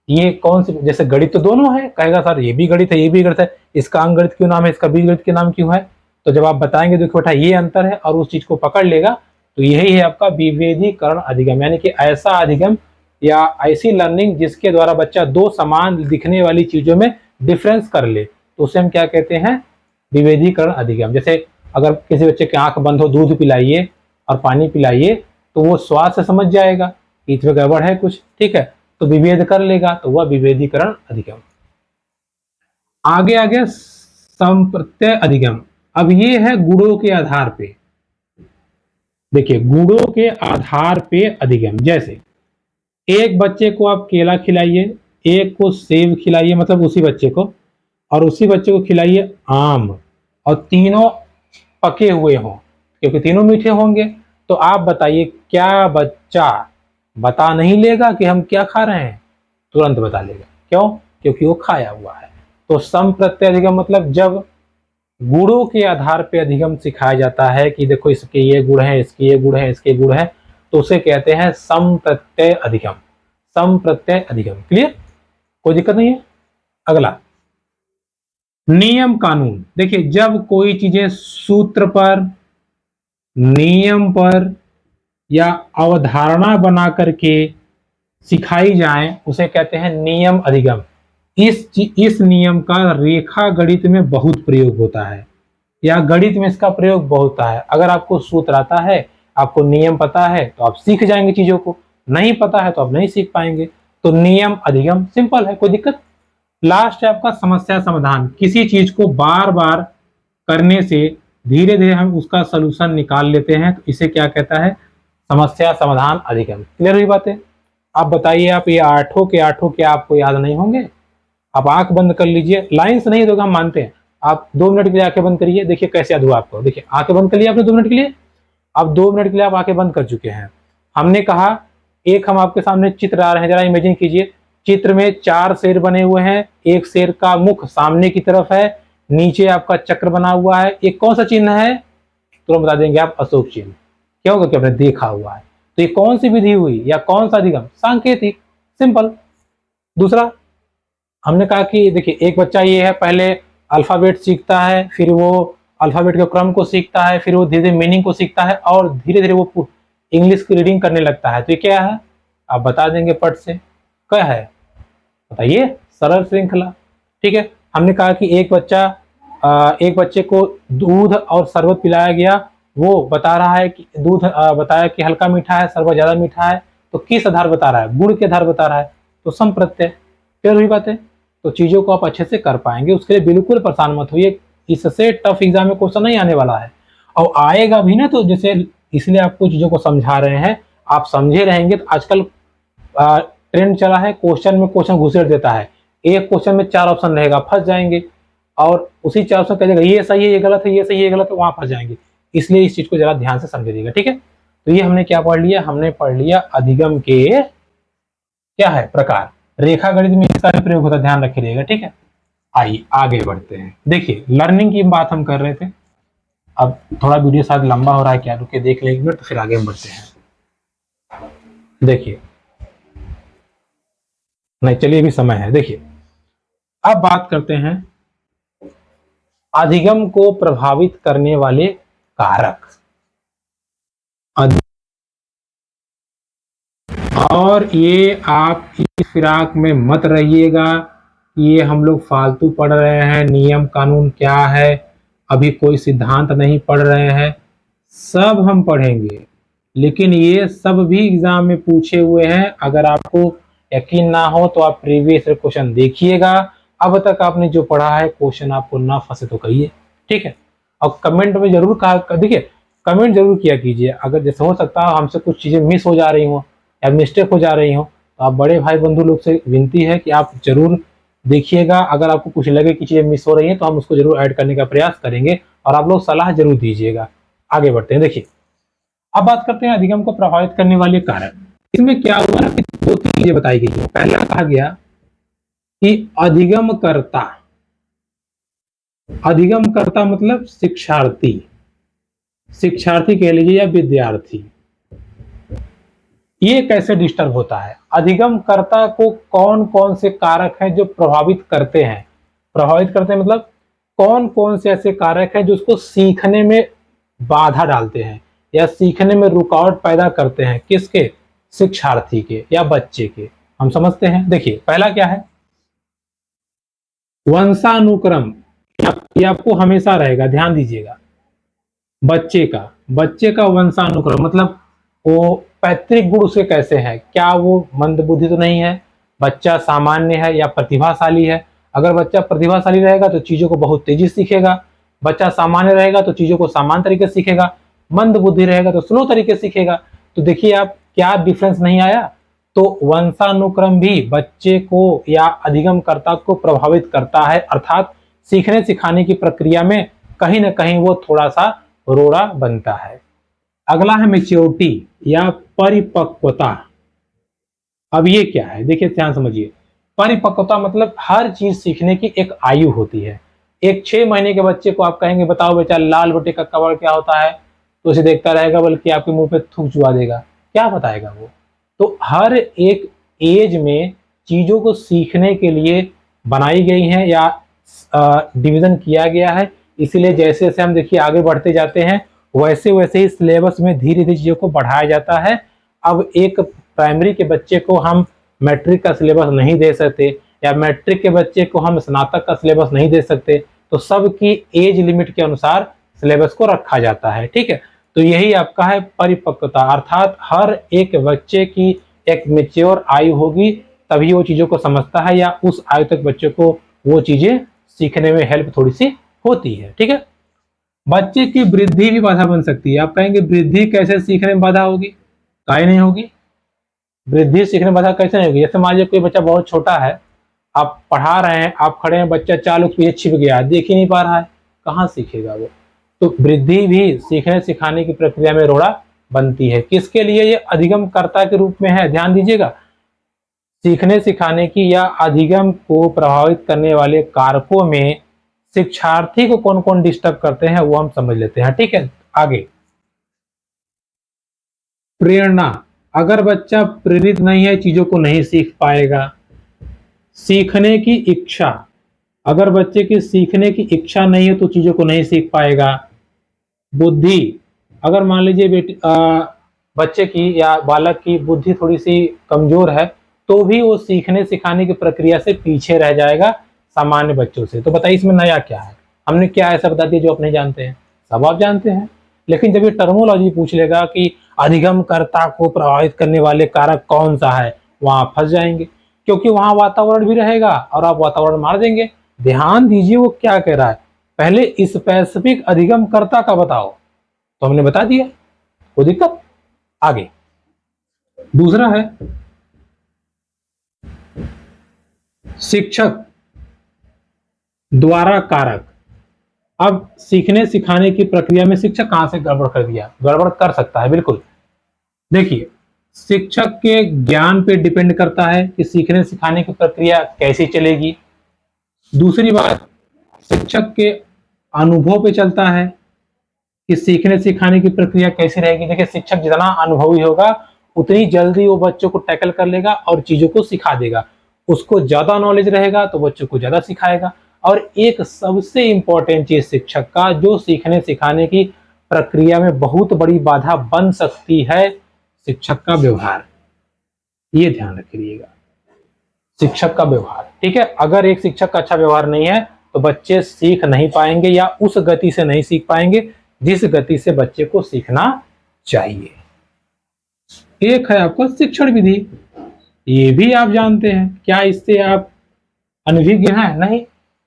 ये कौन सी, जैसे गणित तो दोनों है, कहेगा सर ये भी गणित है ये भी गणित है, इसका अंक गणित क्यों नाम है, इसका बीज गणित क्यों नाम क्यों है? तो जब आप बताएंगे देखो बेटा ये अंतर है, और उस चीज को पकड़ लेगा, तो यही है आपका विभेदीकरण अधिगम। यानी कि ऐसा अधिगम या ऐसी लर्निंग जिसके द्वारा बच्चा दो समान दिखने वाली चीजों में डिफरेंस कर ले, तो उसे हम क्या कहते हैं? विभेदीकरण अधिगम। जैसे अगर किसी बच्चे की आंख बंद हो, दूध पिलाइए और पानी पिलाइए, तो वो स्वाद से समझ जाएगा कि इसमें गड़बड़ है कुछ। ठीक है। तो विभेद कर लेगा, तो वह विभेदीकरण अधिगम। आगे आ गया संप्रत्यय अधिगम। अब ये है गुणों के आधार पे। देखिए, गुणों के आधार पे अधिगम। जैसे एक बच्चे को आप केला खिलाइए, एक को सेब खिलाइए, मतलब उसी बच्चे को, और उसी बच्चे को खिलाइए आम, और तीनों पके हुए हों, क्योंकि तीनों मीठे होंगे। तो आप बताइए क्या बच्चा बता नहीं लेगा कि हम क्या खा रहे हैं? तुरंत बता लेगा। क्यों? क्योंकि वो खाया हुआ है। तो संप्रत्यय अधिगम मतलब जब गुणों के आधार पे अधिगम सिखाया जाता है कि देखो इसके ये गुण है, इसके ये गुण है, इसके गुण है, तो उसे कहते हैं संप्रत्यय अधिगम। संप्रत्यय अधिगम। क्लियर? कोई दिक्कत नहीं है। अगला नियम कानून। देखिए, जब कोई चीजें सूत्र पर, नियम पर या अवधारणा बना करके सिखाई जाए, उसे कहते हैं नियम अधिगम। इस नियम का रेखा गणित में बहुत प्रयोग होता है, या गणित में इसका प्रयोग बहुत होता है। अगर आपको सूत्र आता है, आपको नियम पता है, तो आप सीख जाएंगे चीजों को, नहीं पता है तो आप नहीं सीख पाएंगे। तो नियम अधिगम सिंपल है, कोई दिक्कत। लास्ट है आपका समस्या समाधान। किसी चीज को बार बार करने से धीरे धीरे हम उसका सोल्यूशन निकाल लेते हैं, तो इसे क्या कहता है? समस्या समाधान अधिगम। क्लियर हुई बात है? आप बताइए, आप ये आठों के आठों क्या आपको याद नहीं होंगे? आप आंख बंद कर लीजिए, लाइन से नहीं तो हम मानते हैं। आप 2 मिनट के लिए आंखें बंद करिए, देखिए कैसे याद हुआ आपको। देखिए, आंखें बंद कर लिया आपने 2 मिनट के लिए। अब 2 मिनट के लिए आप आंखें बंद कर चुके हैं। हमने कहा एक हम आपके सामने चित्र आ रहे हैं, जरा इमेजिन कीजिए। चित्र में 4 शेर बने हुए हैं, एक शेर का मुख सामने की तरफ है, नीचे आपका चक्र बना हुआ है। एक कौन सा चिन्ह है? तुरंत बता देंगे आप, अशोक चिन्ह। क्या होगा कि आपने देखा हुआ है। तो ये कौन सी विधि हुई, या कौन सा अधिगम? सांकेतिक। सिंपल। दूसरा हमने कहा कि देखिए, एक बच्चा ये है, पहले अल्फाबेट सीखता है, फिर वो अल्फाबेट के क्रम को सीखता है, फिर वो धीरे धीरे मीनिंग को सीखता है, और धीरे धीरे वो इंग्लिश की रीडिंग करने लगता है। तो ये क्या है? आप बता देंगे पट से। क्या है बताइए? सरल श्रृंखला। ठीक है। हमने कहा कि एक बच्चे को दूध और शरबत पिलाया गया, वो बता रहा है कि दूध बताया कि हल्का मीठा है, शरबत ज्यादा मीठा है। तो किस आधार बता रहा है? गुण के आधार बता रहा है। तो संप्रत्यय। क्लियर हुई बात है? तो चीजों को आप अच्छे से कर पाएंगे, उसके लिए बिल्कुल परेशान मत होइए। इससे टफ एग्जाम में क्वेश्चन नहीं आने वाला है, और आएगा भी ना, तो जैसे इसलिए आपको चीजों को समझा रहे हैं, आप समझे रहेंगे तो आजकल ट्रेंड चला है, क्वेश्चन में क्वेश्चन घुसेड़ देता है, एक क्वेश्चन में 4 ऑप्शन रहेगा, फंस जाएंगे और उसी 4 ऑप्शन कहेगा ये सही है, ये गलत है, ये सही है, ये गलत है, वहां फंस जाएंगे। इसलिए इस चीज को जरा ध्यान से समझिएगा, ठीक है। तो ये हमने क्या पढ़ लिया, हमने पढ़ लिया अधिगम के क्या है प्रकार, रेखा गणित में इसका भी प्रयोग होता है, ध्यान रखिएगा, ठीक है। आइए आगे बढ़ते हैं। देखिए लर्निंग की बात हम कर रहे थे, अब थोड़ा वीडियो शायद लंबा हो रहा है क्या, रुके देख लेंगे तो फिर आगे हम बढ़ते हैं। देखिए नहीं चलिए अभी समय है। देखिए अब बात करते हैं अधिगम को प्रभावित करने वाले कारक। और ये आप इस फिराक में मत रहिएगा, ये हम लोग फालतू पढ़ रहे हैं, नियम कानून क्या है, अभी कोई सिद्धांत नहीं पढ़ रहे हैं, सब हम पढ़ेंगे, लेकिन ये सब भी एग्जाम में पूछे हुए हैं। अगर आपको यकीन ना हो तो आप प्रीवियस क्वेश्चन देखिएगा, अब तक आपने जो पढ़ा है क्वेश्चन आपको ना फंसे तो कहिए, ठीक है। और कमेंट में जरूर कहा, देखिए कमेंट जरूर किया कीजिए, अगर जैसे हो सकता है हमसे कुछ चीजें मिस हो जा रही हो या मिस्टेक हो जा रही हो, तो आप बड़े भाई बंधु लोग से विनती है कि आप जरूर देखिएगा। अगर आपको कुछ लगे कि चीजें मिस हो रही हैं तो हम उसको जरूर ऐड करने का प्रयास करेंगे और आप लोग सलाह जरूर दीजिएगा। आगे बढ़ते हैं। देखिए अब बात करते हैं अधिगम को प्रभावित करने वाले कारक। इसमें क्या हुआ ना कि 2-3 चीजें बताई गई है। पहला कहा गया कि अधिगम करता मतलब शिक्षार्थी, शिक्षार्थी कह लीजिए या विद्यार्थी, ये कैसे डिस्टर्ब होता है। अधिगम कर्ता को कौन कौन से कारक हैं जो प्रभावित करते हैं, प्रभावित करते हैं मतलब कौन कौन से ऐसे कारक हैं जो उसको सीखने में बाधा डालते हैं या सीखने में रुकावट पैदा करते हैं, किसके, शिक्षार्थी के या बच्चे के। हम समझते हैं। देखिए पहला क्या है, वंशानुक्रम, ये आपको हमेशा रहेगा, ध्यान दीजिएगा। बच्चे का वंशानुक्रम मतलब वो पैतृक गुण उसके कैसे है, क्या वो मंदबुद्धि तो नहीं है, बच्चा सामान्य है या प्रतिभाशाली है। अगर बच्चा प्रतिभाशाली रहेगा तो चीजों को बहुत तेजी से सीखेगा, बच्चा सामान्य रहेगा तो चीजों को सामान्य तरीके से सीखेगा, मंद बुद्धि रहेगा तो स्लो तरीके से सीखेगा। तो देखिए आप क्या डिफरेंस नहीं आया। तो वंशानुक्रम भी बच्चे को या अधिगमकर्ता को प्रभावित करता है, अर्थात सीखने सिखाने की प्रक्रिया में कहीं ना कहीं वो थोड़ा सा रोड़ा बनता है। अगला है मेच्योरिटी या परिपक्वता। अब ये क्या है, देखिए ध्यान समझिए। परिपक्वता मतलब हर चीज सीखने की एक आयु होती है। एक 6 महीने के बच्चे को आप कहेंगे बताओ बेटा लाल बटे का कवर क्या होता है, तो उसे देखता रहेगा, बल्कि आपके मुंह पे थूक चुआ देगा, क्या बताएगा वो। तो हर एक एज में चीजों को सीखने के लिए बनाई गई है या डिवीजन किया गया है। इसीलिए जैसे जैसे हम देखिए आगे बढ़ते जाते हैं वैसे वैसे ही सिलेबस में धीरे धीरे चीजों को बढ़ाया जाता है। अब एक प्राइमरी के बच्चे को हम मैट्रिक का सिलेबस नहीं दे सकते या मैट्रिक के बच्चे को हम स्नातक का सिलेबस नहीं दे सकते, तो सबकी एज लिमिट के अनुसार सिलेबस को रखा जाता है, ठीक है। तो यही आपका है परिपक्वता, अर्थात हर एक बच्चे की एक मेच्योर आयु होगी तभी वो चीजों को समझता है या उस आयु तक बच्चे को वो चीजें सीखने में हेल्प थोड़ी सी होती है, ठीक है। बच्चे की वृद्धि भी बाधा बन सकती है। आप कहेंगे वृद्धि कैसे सीखने में बाधा होगी, काहे नहीं होगी, वृद्धि सीखने में बाधा कैसे नहीं होगी। जैसे मान लीजिए कोई बच्चा बहुत छोटा है, आप पढ़ा रहे हैं, आप खड़े हैं, बच्चा 4 लोग पीछे छिप गया, देख ही नहीं पा रहा है, कहाँ सीखेगा वो। तो वृद्धि भी सीखने सिखाने की प्रक्रिया में रोड़ा बनती है। किसके लिए, ये अधिगमकर्ता के रूप में है, ध्यान दीजिएगा। सीखने सिखाने की या अधिगम को प्रभावित करने वाले कारकों में शिक्षार्थी को कौन कौन डिस्टर्ब करते हैं वो हम समझ लेते हैं, ठीक है। आगे प्रेरणा, अगर बच्चा प्रेरित नहीं है चीजों को नहीं सीख पाएगा। सीखने की इच्छा, अगर बच्चे की सीखने की इच्छा नहीं है तो चीजों को नहीं सीख पाएगा। बुद्धि, अगर मान लीजिए बच्चे की या बालक की बुद्धि थोड़ी सी कमजोर है तो भी वो सीखने सिखाने की प्रक्रिया से पीछे रह जाएगा सामान्य बच्चों से। तो बताइए इसमें नया क्या है, हमने क्या ऐसा बता दिया जो आप नहीं जानते हैं, सब आप जानते हैं। लेकिन जब ये टर्मोलॉजी पूछ लेगा कि अधिगमकर्ता को प्रभावित करने वाले कारक कौन सा है, वहां फंस जाएंगे, क्योंकि वहां वातावरण भी रहेगा और आप वातावरण मार देंगे। ध्यान दीजिए वो क्या कह रहा है, पहले स्पेसिफिक अधिगमकर्ता का बताओ, तो हमने बता दिया, कोई दिक्कत। आगे दूसरा है शिक्षक द्वारा कारक। अब सीखने सिखाने की प्रक्रिया में शिक्षक कहां से गड़बड़ कर दिया? गड़बड़ कर सकता है बिल्कुल। देखिए, शिक्षक के ज्ञान पे डिपेंड करता है कि सीखने सिखाने की प्रक्रिया कैसी चलेगी। दूसरी बात, शिक्षक के अनुभव पे चलता है कि सीखने सिखाने की प्रक्रिया कैसी रहेगी। देखिए, शिक्षक जितना अनुभवी होगा उतनी जल्दी वो बच्चों को टैकल कर लेगा और चीजों को सिखा देगा। उसको ज्यादा नॉलेज रहेगा तो बच्चों को ज्यादा सिखाएगा। और एक सबसे इंपॉर्टेंट चीज शिक्षक का, जो सीखने सिखाने की प्रक्रिया में बहुत बड़ी बाधा बन सकती है, शिक्षक का व्यवहार। ये ध्यान रखिएगा, शिक्षक का व्यवहार। ठीक है, अगर एक शिक्षक का अच्छा व्यवहार नहीं है तो बच्चे सीख नहीं पाएंगे या उस गति से नहीं सीख पाएंगे जिस गति से बच्चे को सीखना चाहिए। एक है आपका शिक्षण विधि, ये भी आप जानते हैं। क्या इससे आप अनभिज्ञ हैं? नहीं,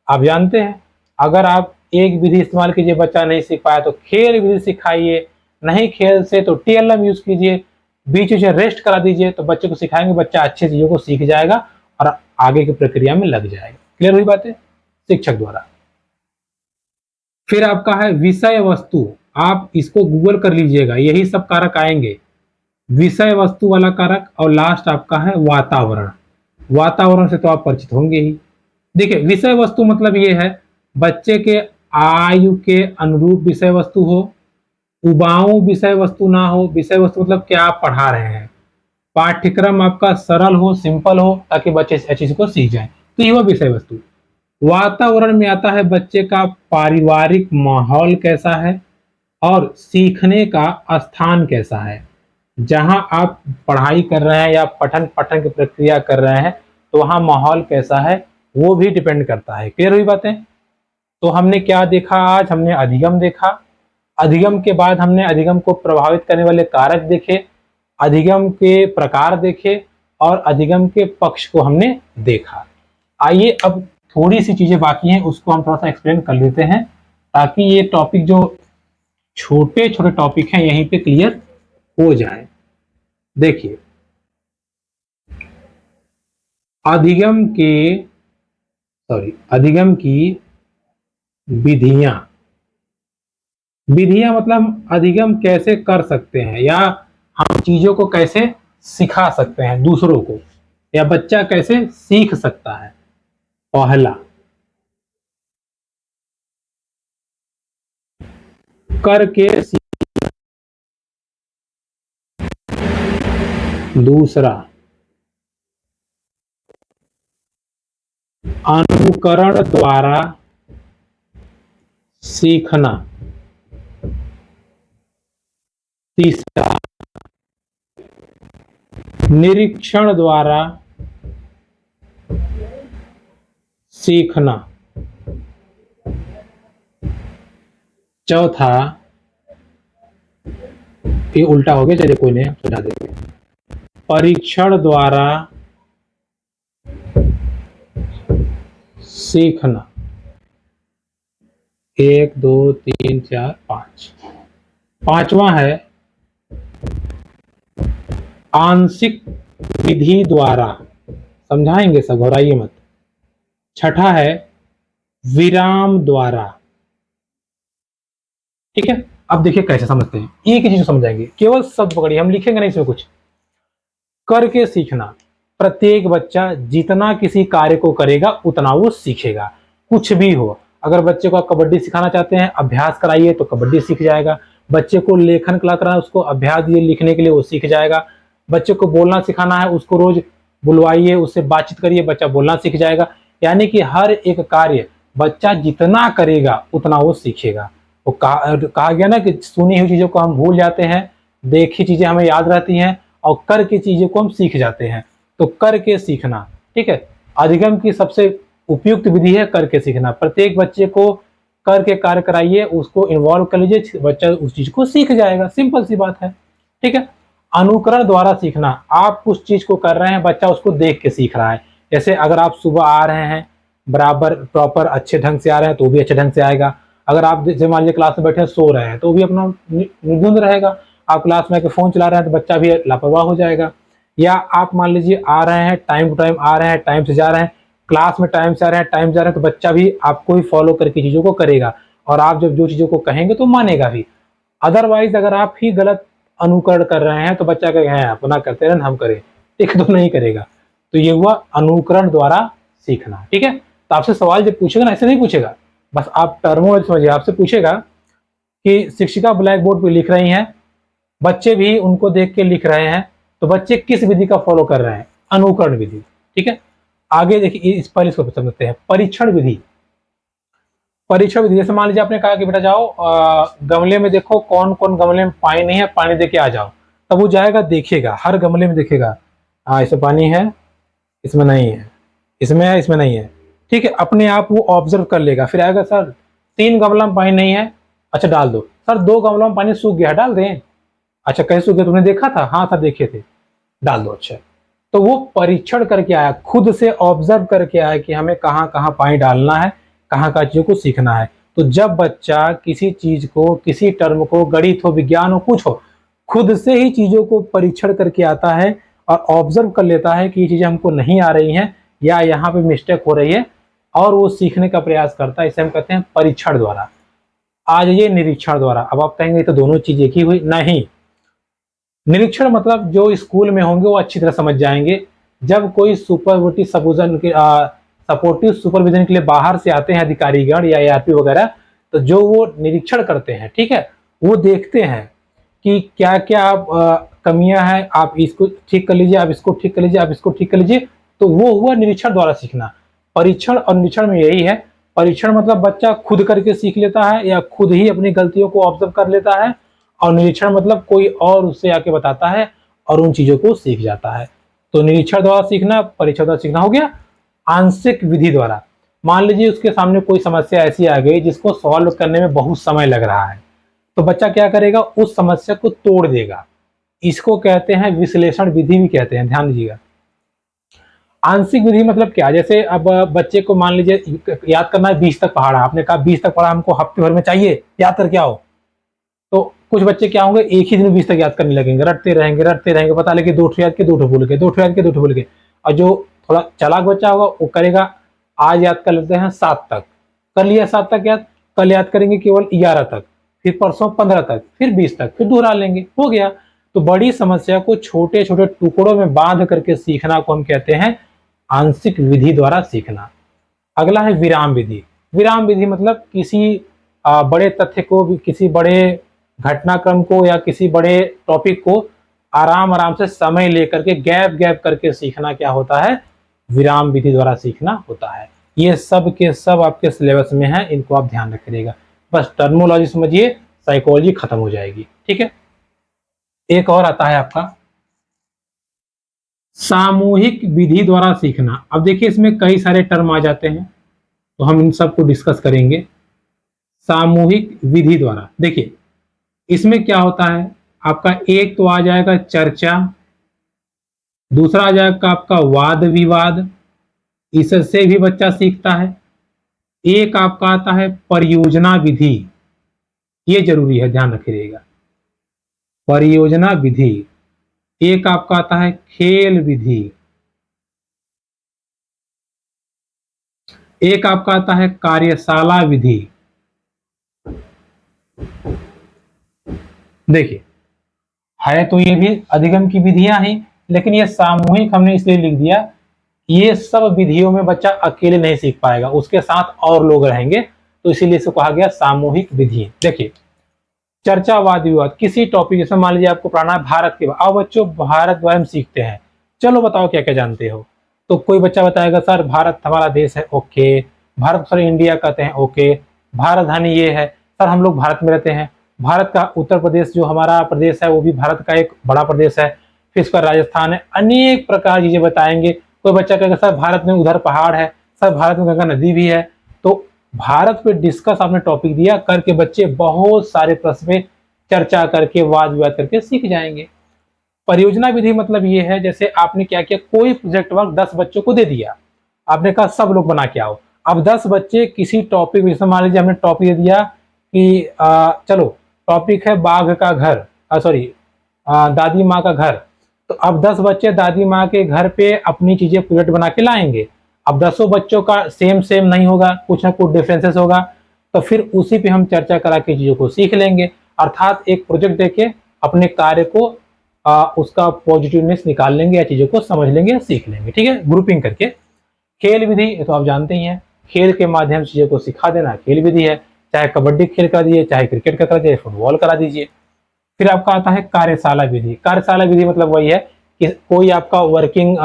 आप जानते हैं। अगर आप एक विधि इस्तेमाल कीजिए, बच्चा नहीं सीख पाया तो खेल विधि सिखाइए, नहीं खेल से तो टीएलएम यूज कीजिए, बीच में रेस्ट करा दीजिए, तो बच्चे को सिखाएंगे, बच्चा अच्छी चीजों को सीख जाएगा और आगे की प्रक्रिया में लग जाएगा। क्लियर हुई बातें? शिक्षक द्वारा। फिर आपका है विषय वस्तु। आप इसको गूगल कर लीजिएगा, यही सब कारक आएंगे, विषय वस्तु वाला कारक। और लास्ट आपका है वातावरण। वातावरण से तो आप परिचित होंगे ही। देखिए, विषय वस्तु मतलब ये है बच्चे के आयु के अनुरूप विषय वस्तु हो, उबाऊ विषय वस्तु ना हो। विषय वस्तु मतलब क्या आप पढ़ा रहे हैं, पाठ्यक्रम आपका सरल हो, सिंपल हो, ताकि बच्चे अच्छी चीज को सीख जाएं, तो ये हुआ विषय वस्तु। वातावरण में आता है बच्चे का पारिवारिक माहौल कैसा है और सीखने का स्थान कैसा है। जहां आप पढ़ाई कर रहे हैं या पठन की प्रक्रिया कर रहे हैं तो वहां माहौल कैसा है वो भी डिपेंड करता है। क्लियर हुई बातें? तो हमने क्या देखा आज? हमने अधिगम देखा। अधिगम के बाद हमने अधिगम को प्रभावित करने वाले कारक देखे, अधिगम के प्रकार देखे और अधिगम के पक्ष को हमने देखा। आइए अब थोड़ी सी चीजें बाकी हैं, उसको हम थोड़ा सा एक्सप्लेन कर लेते हैं ताकि ये टॉपिक जो छोटे छोटे टॉपिक हैं यहीं पे क्लियर हो जाए। देखिए, अधिगम की विधियां। विधियां मतलब अधिगम कैसे कर सकते हैं या हम चीजों को कैसे सिखा सकते हैं दूसरों को, या बच्चा कैसे सीख सकता है। पहला, करके सीख। दूसरा, अनुकरण द्वारा सीखना। तीसरा, निरीक्षण द्वारा सीखना। चौथा, ये उल्टा हो गया, चलिए कोई नहीं, सुझा देंगे, परीक्षण द्वारा सीखना। 1 2 3 4 5। पांचवा है आंशिक विधि द्वारा। समझाएंगे, सब घबराइए मत। छठा है विराम द्वारा। ठीक है, अब देखिए कैसे समझते हैं, एक ही चीज समझाएंगे, केवल शब्द पकड़िए, हम लिखेंगे नहीं इसमें कुछ। करके सीखना, प्रत्येक बच्चा जितना किसी कार्य को करेगा उतना वो सीखेगा, कुछ भी हो। अगर बच्चे को आप कबड्डी सिखाना चाहते हैं, अभ्यास कराइए तो कबड्डी सीख जाएगा। बच्चे को लेखन कला कराना, उसको अभ्यास दिए लिखने के लिए, वो सीख जाएगा। बच्चे को बोलना सिखाना है, उसको रोज बुलवाइए, उससे बातचीत करिए, बच्चा बोलना सीख जाएगा। यानी कि हर एक कार्य बच्चा जितना करेगा उतना वो सीखेगा। वो कहा गया ना कि सुनी हुई चीजों को हम भूल जाते हैं, देखी चीजें हमें याद रहती हैं और करके चीजों को हम सीख जाते हैं। तो करके सीखना, ठीक है, अधिगम की सबसे उपयुक्त विधि है करके सीखना। प्रत्येक बच्चे को करके कार्य कराइए, उसको इन्वॉल्व कर लीजिए, बच्चा उस चीज को सीख जाएगा। सिंपल सी बात है। ठीक है, अनुकरण द्वारा सीखना, आप उस चीज को कर रहे हैं, बच्चा उसको देख के सीख रहा है। जैसे अगर आप सुबह आ रहे हैं, बराबर प्रॉपर अच्छे ढंग से आ रहे हैं तो भी अच्छे ढंग से आएगा। अगर आप जैसे मान लीजिए क्लास में बैठे सो रहे हैं तो भी अपना निगुंद रहेगा। आप क्लास में आके फोन चला रहे हैं तो बच्चा भी लापरवाह हो जाएगा। या आप मान लीजिए आ रहे हैं टाइम टू टाइम, आ रहे हैं टाइम से जा रहे हैं, क्लास में टाइम से आ रहे हैं टाइम से जा रहे हैं, तो बच्चा भी आपको ही फॉलो करके चीजों को करेगा और आप जब जो चीजों को कहेंगे तो मानेगा भी। अदरवाइज अगर आप ही गलत अनुकरण कर रहे हैं तो बच्चा कहेगा है अपना करते रहे हम करें, एक तो नहीं करेगा। तो ये हुआ अनुकरण द्वारा सीखना। ठीक है, तो आपसे सवाल जब पूछेगा ना, ऐसे नहीं पूछेगा, बस आप टर्मों समझिए। आपसे पूछेगा कि शिक्षिका ब्लैक बोर्ड पे लिख रही हैं, बच्चे भी उनको देख के लिख रहे हैं, तो बच्चे किस विधि का फॉलो कर रहे हैं? अनुकरण विधि। ठीक है, आगे देखिए इस पर इसको समझते हैं, परीक्षण विधि। परीक्षण विधि जैसे मान लीजिए आपने कहा कि बेटा जाओ गमले में देखो कौन कौन गमले में पानी नहीं है, पानी दे के आ जाओ। तब वो जाएगा देखेगा, हर गमले में देखेगा, हाँ इसमें पानी है, इसमें नहीं है, इसमें है, इसमें नहीं है। ठीक है, अपने आप वो ऑब्जर्व कर लेगा। फिर आएगा सर 3 गमला में पानी नहीं है, अच्छा डाल दो। सर 2 गमलों में पानी सूख गया, डाल दें। अच्छा कैसे सूख गया, तुमने देखा था? हाँ सर देखे थे, डाल दो। अच्छा, तो वो परीक्षण करके आया, खुद से ऑब्जर्व करके आया कि हमें कहाँ कहाँ पानी डालना है, कहाँ कहाँ चीजों को सीखना है। तो जब बच्चा किसी चीज को, किसी टर्म को, गणित हो, विज्ञान हो, कुछ हो, खुद से ही चीजों को परीक्षण करके आता है और ऑब्जर्व कर लेता है कि ये चीजें हमको नहीं आ रही हैं या यहाँ पे मिस्टेक हो रही है, और वो सीखने का प्रयास करता है। इसे हम कहते हैं परीक्षण द्वारा। आज ये निरीक्षण द्वारा। अब आप कहेंगे तो दोनों चीज एक ही हुई, नहीं। निरीक्षण मतलब जो स्कूल में होंगे वो अच्छी तरह समझ जाएंगे। जब कोई सुपरविजन सपोजन के सपोर्टिव सुपरविजन के लिए बाहर से आते हैं अधिकारीगण या एआरपी वगैरह, तो जो वो निरीक्षण करते हैं, ठीक है, वो देखते हैं कि क्या क्या कमियां हैं, आप इसको ठीक कर लीजिए, आप इसको ठीक कर लीजिए, आप इसको ठीक कर लीजिए। तो वो हुआ निरीक्षण द्वारा सीखना। परीक्षण और निरीक्षण में यही है। परीक्षण मतलब बच्चा खुद करके सीख लेता है या खुद ही अपनी गलतियों को ऑब्जर्व कर लेता है, और निरीक्षण मतलब कोई और उससे आके बताता है और उन चीजों को सीख जाता है। तो निरीक्षण द्वारा सीखना, परीक्षण द्वारा सीखना हो गया। आंशिक विधि द्वारा, मान लीजिए उसके सामने कोई समस्या ऐसी आ गई जिसको सॉल्व करने में बहुत समय लग रहा है, तो बच्चा क्या करेगा? उस समस्या को तोड़ देगा। इसको कहते हैं विश्लेषण विधि भी कहते हैं, ध्यान दीजिएगा। आंशिक विधि मतलब क्या? जैसे अब बच्चे को मान लीजिए याद करना है 20 तक पढ़ा, आपने कहा 20 तक पढ़ा हमको हफ्ते भर में चाहिए, याद करके आओ। तो कुछ बच्चे क्या होंगे, एक ही दिन में 20 तक याद करने लगेंगे, रटते रहेंगे, पता लगे 2 याद के 2 भूल गए, 2 याद के 2 भूल गए। और जो थोड़ा चालाक बच्चा होगा वो करेगा, आज याद कर लेते हैं 7 तक, कर लिया 7 तक याद, कल याद करेंगे केवल 11 तक, फिर परसों 15 तक, फिर 20 तक, फिर दोहरा लेंगे, हो गया। तो बड़ी समस्या को छोटे छोटे टुकड़ों में बांध करके सीखना को हम कहते हैं आंशिक विधि द्वारा सीखना। अगला है विराम विधि। विराम विधि मतलब किसी बड़े तथ्य को, किसी बड़े घटनाक्रम को या किसी बड़े टॉपिक को आराम आराम से समय लेकर के गैप गैप करके सीखना क्या होता है? विराम विधि द्वारा सीखना होता है। ये सब के सब आपके सिलेबस में है, इनको आप ध्यान रखिएगा। बस टर्मोलॉजी समझिए, साइकोलॉजी खत्म हो जाएगी। ठीक है, एक और आता है आपका सामूहिक विधि द्वारा सीखना। अब देखिए इसमें कई सारे टर्म आ जाते हैं, तो हम इन सबको डिस्कस करेंगे। सामूहिक विधि द्वारा देखिए इसमें क्या होता है आपका, एक तो आ जाएगा चर्चा, दूसरा आ जाएगा आपका वाद विवाद, इससे भी बच्चा सीखता है। एक आपका आता है परियोजना विधि, ये जरूरी है, ध्यान रखिएगा, परियोजना विधि। एक आपका आता है खेल विधि, एक आपका आता है कार्यशाला विधि। देखिए है तो ये भी अधिगम की विधियां हैं, लेकिन ये सामूहिक हमने इसलिए लिख दिया, ये सब विधियों में बच्चा अकेले नहीं सीख पाएगा, उसके साथ और लोग रहेंगे, तो इसीलिए इसको कहा गया सामूहिक विधि। देखिए चर्चा वाद विवाद, किसी टॉपिक, जैसे मान लीजिए आपको पढ़ना है भारत के, अब बच्चों भारत बारे में सीखते हैं, चलो बताओ क्या क्या जानते हो। तो कोई बच्चा बताएगा सर भारत हमारा देश है, ओके। भारत सर इंडिया कहते हैं, ओके। भारत राजधानी ये है, सर हम लोग भारत में रहते हैं। भारत का उत्तर प्रदेश जो हमारा प्रदेश है वो भी भारत का एक बड़ा प्रदेश है। फिर इसका राजस्थान है, अनेक प्रकार चीजें बताएंगे। कोई बच्चा कहेगा सर भारत में उधर पहाड़ है, सर भारत में गंगा नदी भी है। तो भारत पे डिस्कस आपने टॉपिक दिया करके बच्चे बहुत सारे प्रश्न पे चर्चा करके वाद विवाद करके सीख जाएंगे। परियोजना विधि मतलब ये है, जैसे आपने क्या किया, कोई प्रोजेक्ट वर्क 10 बच्चों को दे दिया, आपने कहा सब लोग बना के आओ। अब 10 बच्चे किसी टॉपिक, जैसे मान लीजिए हमने टॉपिक दे दिया कि चलो टॉपिक है बाघ का घर, सॉरी दादी माँ का घर। तो अब 10 बच्चे दादी माँ के घर पे अपनी चीजें प्रोजेक्ट बना के लाएंगे। अब 10 बच्चों का सेम सेम नहीं होगा, कुछ ना कुछ डिफरेंसेस होगा, तो फिर उसी पे हम चर्चा करा के चीजों को सीख लेंगे। अर्थात एक प्रोजेक्ट देके अपने कार्य को उसका पॉजिटिवनेस निकाल लेंगे या चीजों को समझ लेंगे या सीख लेंगे। ठीक है, ग्रुपिंग करके। खेल विधि, ये तो आप जानते ही हैं, खेल के माध्यम से चीजों को सिखा देना खेल विधि है। चाहे कबड्डी खेल करा दीजिए, चाहे क्रिकेट का करा दीजिए, फुटबॉल करा दीजिए। फिर आपका आता है कार्यशाला विधि। कार्यशाला विधि मतलब वही है कि कोई आपका वर्किंग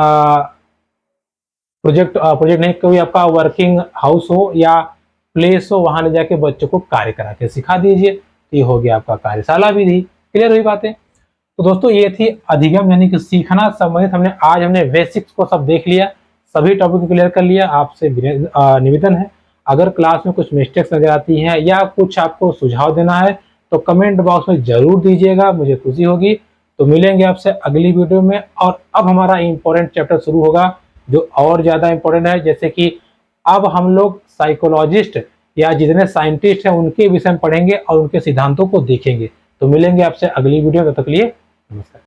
प्रोजेक्ट नहीं, कोई आपका वर्किंग हाउस हो या प्लेस हो, वहां ले जाके बच्चों को कार्य करा के सिखा दीजिए। तो ये हो गया आपका कार्यशाला विधि। क्लियर हुई बातें? तो दोस्तों ये थी अधिगम यानी कि सीखना संबंधित। हमने बेसिक्स को सब देख लिया, सभी टॉपिक को क्लियर कर लिया। आपसे निवेदन है, अगर क्लास में कुछ मिस्टेक्स नजर आती हैं या कुछ आपको सुझाव देना है तो कमेंट बॉक्स में जरूर दीजिएगा, मुझे खुशी होगी। तो मिलेंगे आपसे अगली वीडियो में। और अब हमारा इंपॉर्टेंट चैप्टर शुरू होगा जो और ज्यादा इंपॉर्टेंट है, जैसे कि अब हम लोग साइकोलॉजिस्ट या जितने साइंटिस्ट हैं उनके विषय में पढ़ेंगे और उनके सिद्धांतों को देखेंगे। तो मिलेंगे आपसे अगली वीडियो में, तब तक के लिए नमस्कार।